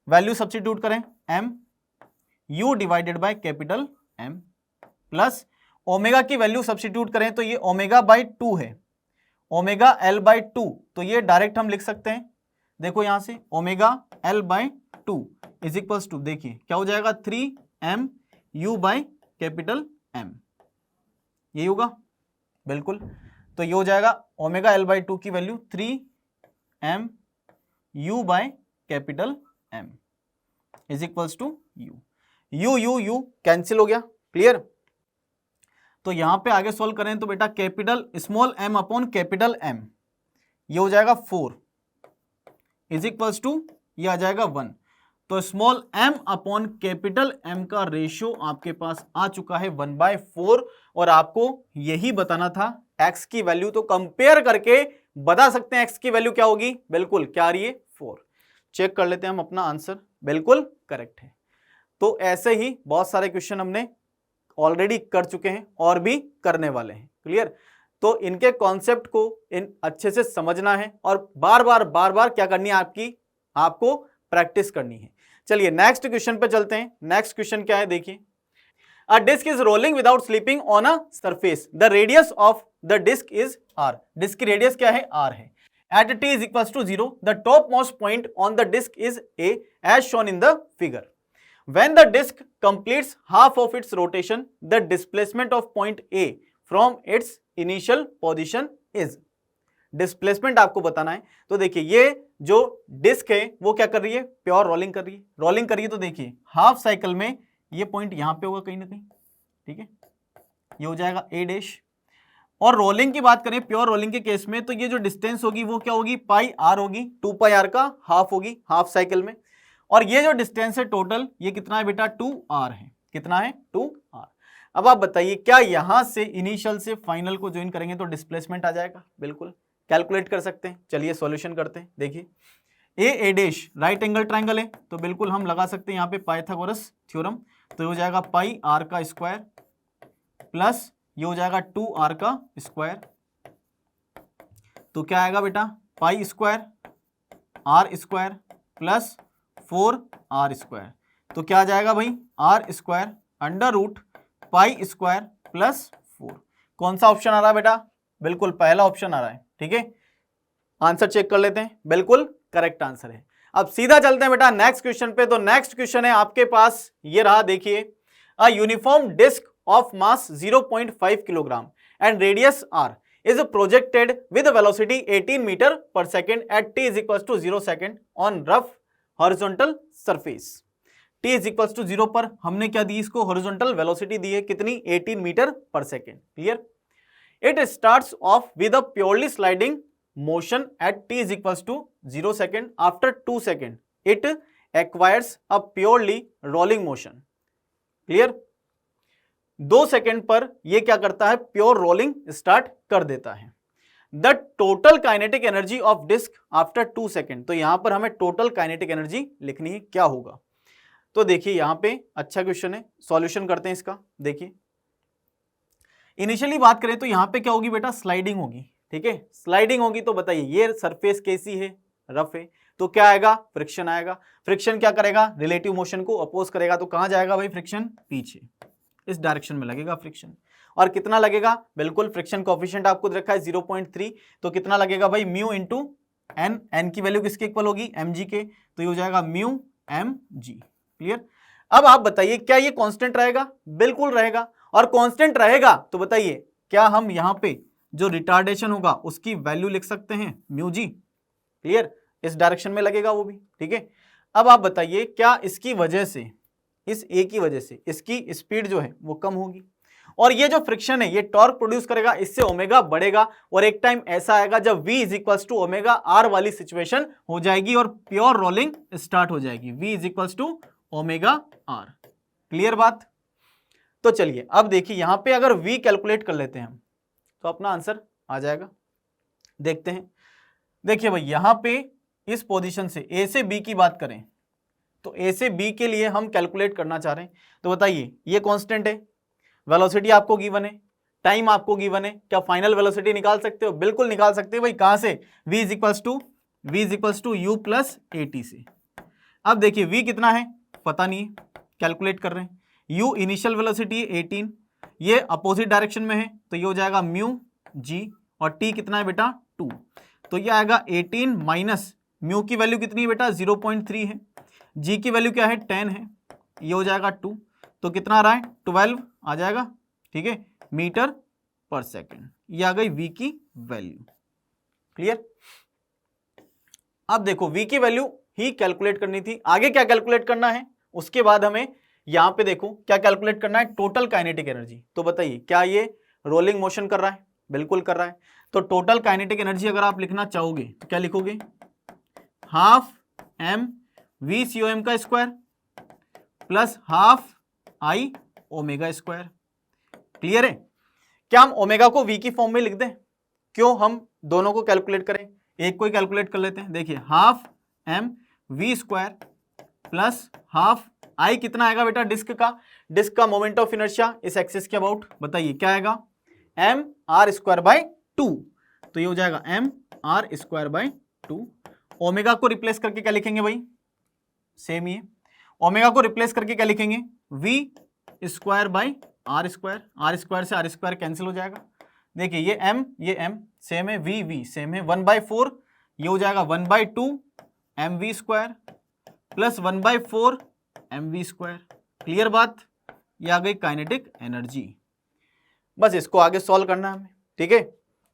Speaker 1: वैल्यू सब्स्टिट्यूट करें, m u divided by capital M plus omega की वैल्यू सब्स्टिट्यूट करें तो ये ओमेगा बाई 2 है, ओमेगा एल बाई 2, तो ये डायरेक्ट हम लिख सकते हैं। देखो यहां से omega L by 2 is equals to, देखिए क्या हो जाएगा, 3m u by capital M, यही होगा। बिल्कुल, तो ये हो जाएगा ओमेगा एल बाई 2 की value 3m u by capital M is equals to u cancel हो गया। क्लियर? तो यहां पे आगे सॉल्व करें तो बेटा capital small m upon capital M, ये हो जाएगा 4 इज इक्वल्स टू, ये आ जाएगा 1। तो small m upon capital M का रेशियो आपके पास आ चुका है 1/4, और आपको यही बताना था x की वैल्यू, तो कंपेयर करके बता सकते हैं x की वैल्यू क्या होगी, बिल्कुल क्या आ रही है, 4। चेक कर लेते हैं हम अपना आंसर, बिल्कुल करेक्ट है। तो ऐसे ही बहुत सारे क्वेश्चन हमने ऑलरेडी कर चुके हैं और भी करने वाले हैं। क्लियर? तो इनके कॉन्सेप्ट को इन अच्छे से समझना है और बार बार क्या करनी है, आपको प्रैक्टिस करनी है। चलिए नेक्स्ट क्वेश्चन पे चलते हैं। नेक्स्ट क्वेश्चन क्या है, देखिए, a disc is rolling without slipping on a surface, the radius of the disc is r। Disc की रेडियस क्या है, r है। At t is equals to 0, the topmost point on the disk is A as shown in the figure. When the disk completes half of its rotation, the displacement of point A from its initial position is। Displacement आपको बताना है। तो देखिए ये जो disc है वो क्या कर रही है, प्योर रोलिंग कर रही है। रोलिंग कर रही है तो देखिए हाफ साइकिल में ये पॉइंट यहां पे होगा कहीं ना कहीं, ठीक है, ये हो जाएगा A डैश। और रोलिंग की बात करें, प्योर रोलिंग के केस में, तो ये जो डिस्टेंस होगी वो क्या होगी, पाई आर होगी, 2 पाई आर का हाफ होगी हाफ साइकिल में। और ये जो डिस्टेंस है टोटल, ये कितना है बेटा, 2r है। कितना है, 2r। अब आप बताइए क्या यहां से इनिशियल से फाइनल को ज्वाइन करेंगे तो डिस्प्लेसमेंट आ जाएगा, बिल्कुल कैलकुलेट कर सकते हैं। चलिए सॉल्यूशन करते हैं। देखिए ए डैश राइट एंगल ट्राइंगल है, तो बिल्कुल हम लगा सकते हैं यहाँ पे पाइथागोरस थ्योरम। तो ये हो जाएगा पाई आर का स्क्वायर प्लस ये हो जाएगा 2r का स्क्वायर, तो क्या आएगा बेटा pi square R square plus 4r square, तो क्या आ जाएगा भाई R square under root pi square plus 4। कौन सा ऑप्शन आ रहा है बेटा? बिल्कुल पहला ऑप्शन आ रहा है। ठीक है, आंसर चेक कर लेते हैं, बिल्कुल करेक्ट आंसर है। अब सीधा चलते हैं बेटा नेक्स्ट क्वेश्चन पे। तो नेक्स्ट क्वेश्चन है आपके पास ये रहा, देखिए a uniform disc of mass 0.5 kilogram and radius R is projected with a velocity 18 meter per second at t is equals to 0 second on rough horizontal surface। t is equals to 0 पर हमने क्या दी इसको? horizontal velocity दी है कितनी? 18 metre पर second. Clear? it starts off with a purely sliding motion at t is equals to 0 second। after 2 second it acquires a purely rolling motion। Clear? 2 second पर यह क्या करता है? प्योर रोलिंग स्टार्ट कर देता है। The total kinetic energy of disc after 2 second, तो यहां पर हमें टोटल काइनेटिक एनर्जी लिखनी है, क्या होगा? तो देखिए यहां पे अच्छा क्वेश्चन है, सॉल्यूशन करते हैं इसका। देखिए इनिशियली बात करें तो यहां पे क्या होगी बेटा? स्लाइडिंग होगी। ठीक है, स्लाइडिंग होगी तो बताइए ये सरफेस कैसी है? रफ है, तो क्या आएगा? फ्रिक्शन आएगा। फ्रिक्शन क्या करेगा? रिलेटिव मोशन को अपोज करेगा, तो कहां जाएगा भाई फ्रिक्शन? पीछे, इस डायरेक्शन में लगेगा फ्रिक्शन। और कितना लगेगा? बिल्कुल फ्रिक्शन कोएफिशिएंट आपको रखा है 0.3, तो कितना लगेगा भाई? Mu into N. एन की वैल्यू किसके इक्वल होगी? mg के, तो ये हो जाएगा म्यू mg। क्लियर? अब आप बताइए क्या ये कांस्टेंट रहेगा? बिल्कुल रहेगा। और कांस्टेंट रहेगा तो बताइए क्या हम यहां पे जो रिटार्डेशन होगा उसकी वैल्यू लिख सकते हैं? Mu G. क्लियर? इस डायरेक्शन में लगेगा वो भी। ठीक है, अब आप बताइए क्या इसकी वजह से, इस ए की वजह से इसकी स्पीड जो है वो कम होगी, और ये जो फ्रिक्शन है ये टॉर्क प्रोड्यूस करेगा, इससे ओमेगा बढ़ेगा, और एक टाइम ऐसा आएगा जब v is equals to omega R वाली सिचुएशन हो जाएगी और प्योर रोलिंग स्टार्ट हो जाएगी। v is equals to omega R. Clear बात? तो चलिए अब देखिए यहां पे अगर v कैलकुलेट कर लेते हैं हम तो अपना आंसर आ जाएगा। देखते हैं। देखिए भाई यहां पे इस पोजीशन से a से b की बात करें तो ए से बी के लिए हम कैलकुलेट करना चाह रहे हैं, तो बताइए ये कांस्टेंट है, वेलोसिटी आपको गिवन है, टाइम आपको गिवन है, क्या फाइनल वेलोसिटी निकाल सकते हो? बिल्कुल निकाल सकते हो भाई। कहां से? v is equals to u plus A T से। अब देखिए v कितना है पता नहीं है, कैलकुलेट कर रहे हैं। u इनिशियल वेलोसिटी है 18, ये अपोजिट डायरेक्शन में है तो ये हो जाएगा म्यू g, और t कितना है बेटा? 2, तो ये आएगा 18 माइनस म्यू की वैल्यू कितनी है बेटा? 0.3 है, जी की वैल्यू क्या है? 10 है, ये हो जाएगा 2, तो कितना आ रहा है? 12 आ जाएगा। ठीक है, मीटर पर सेकेंड, ये आ गई v की वैल्यू। क्लियर? अब देखो v की वैल्यू ही कैलकुलेट करनी थी, आगे क्या कैलकुलेट करना है उसके बाद हमें यहां पे देखो क्या कैलकुलेट करना है? Total kinetic energy. तो बताइए क्या ये रोलिंग मोशन कर रहा है? बिल्कुल कर रहा है। तो टोटल काइनेटिक एनर्जी अगर आप लिखना चाहोगे तो क्या लिखोगे? हाफ m v सी ओ एम का square plus half I omega square. Clear है? क्या हम ओमेगा को v की फॉर्म में लिख दें? क्यों हम दोनों को कैलकुलेट करें, एक को ही कैलकुलेट कर लेते हैं। देखिए half m v square plus half I कितना आएगा बेटा? डिस्क का मोमेंट ऑफ इनर्शिया इस एक्सिस के अबाउट, बताइए क्या आएगा? m r स्क्वायर बाय 2, तो ये हो जाएगा m r square by 2। Omega को रिप्लेस करके क्या लिखेंगे भाई? सेम ही है। ओमेगा को रिप्लेस करके क्या लिखेंगे? v square by R square, R square से आर स्क्वायर कैंसिल हो जाएगा। देखिए ये m सेम है, v सेम है, 1/4 ये हो जाएगा 1/2 mv square plus 1/4 mv square. Clear बात? ये आ गई काइनेटिक एनर्जी। बस इसको आगे सॉल्व करना है हमें। ठीक है,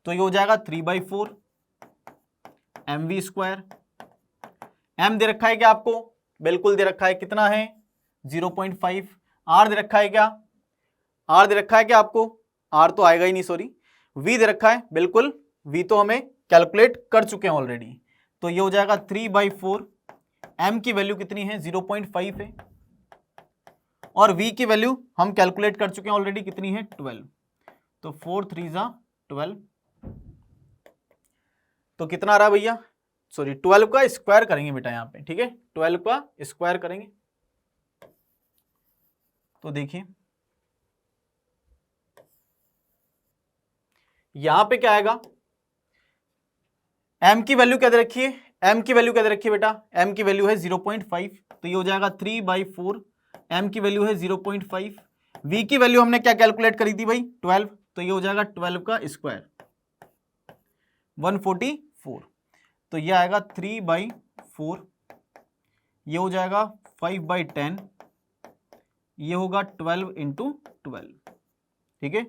Speaker 1: तो ये हो जाएगा 3/4 mv स्क्वायर। m दे रखा है क्या आपको? बिल्कुल दे रखा है, कितना है? 0.5। r दे रखा है क्या? r दे रखा है क्या आपको? r तो आएगा ही नहीं, सॉरी। v दे रखा है, बिल्कुल v तो हमें कैलकुलेट कर चुके हैं ऑलरेडी, तो ये हो जाएगा 3/4। m की वैल्यू कितनी है? 0.5 है, और v की वैल्यू हम कैलकुलेट कर चुके हैं ऑलरेडी, कितनी है? 12, तो 4 3 12। तो कितना आ रहा है भैया, सॉरी 12 का स्क्वायर करेंगे बेटा यहाँ पे, ठीक है 12 का स्क्वायर करेंगे तो देखिए यहां पे क्या आएगा, m की वैल्यू क्या दे रखी है, m की वैल्यू क्या दे रखी है बेटा, m की वैल्यू है 0.5, तो ये हो जाएगा 3/4, m की वैल्यू है 0.5, v की वैल्यू हमने क्या कैलकुलेट करी थी भाई 12, तो ये हो जाएगा 12 का स्क्वायर 144, तो ये आएगा 3/4, ये हो जाएगा 5/10, ये होगा 12 × 12, ठीक है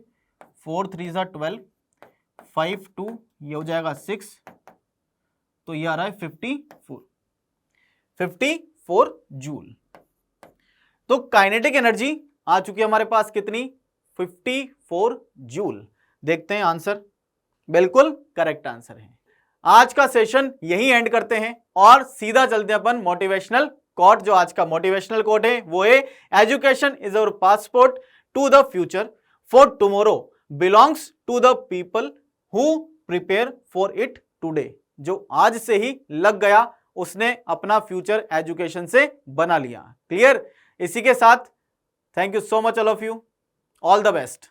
Speaker 1: 4 3 12, 5 2, ये हो जाएगा 6, तो ये आ रहा है 54 जूल। तो काइनेटिक एनर्जी आ चुकी है हमारे पास कितनी, 54 जूल। देखते हैं आंसर, बिल्कुल करेक्ट आंसर है। आज का सेशन यही एंड करते हैं और सीधा चलते हैं अपन मोटिवेशनल कोट। जो आज का मोटिवेशनल कोट है वो है, education is our passport to the future, for tomorrow belongs to the people who prepare for it today. जो आज से ही लग गया उसने अपना फ्यूचर एजुकेशन से बना लिया। क्लियर? इसी के साथ thank you so much all of you, all the best.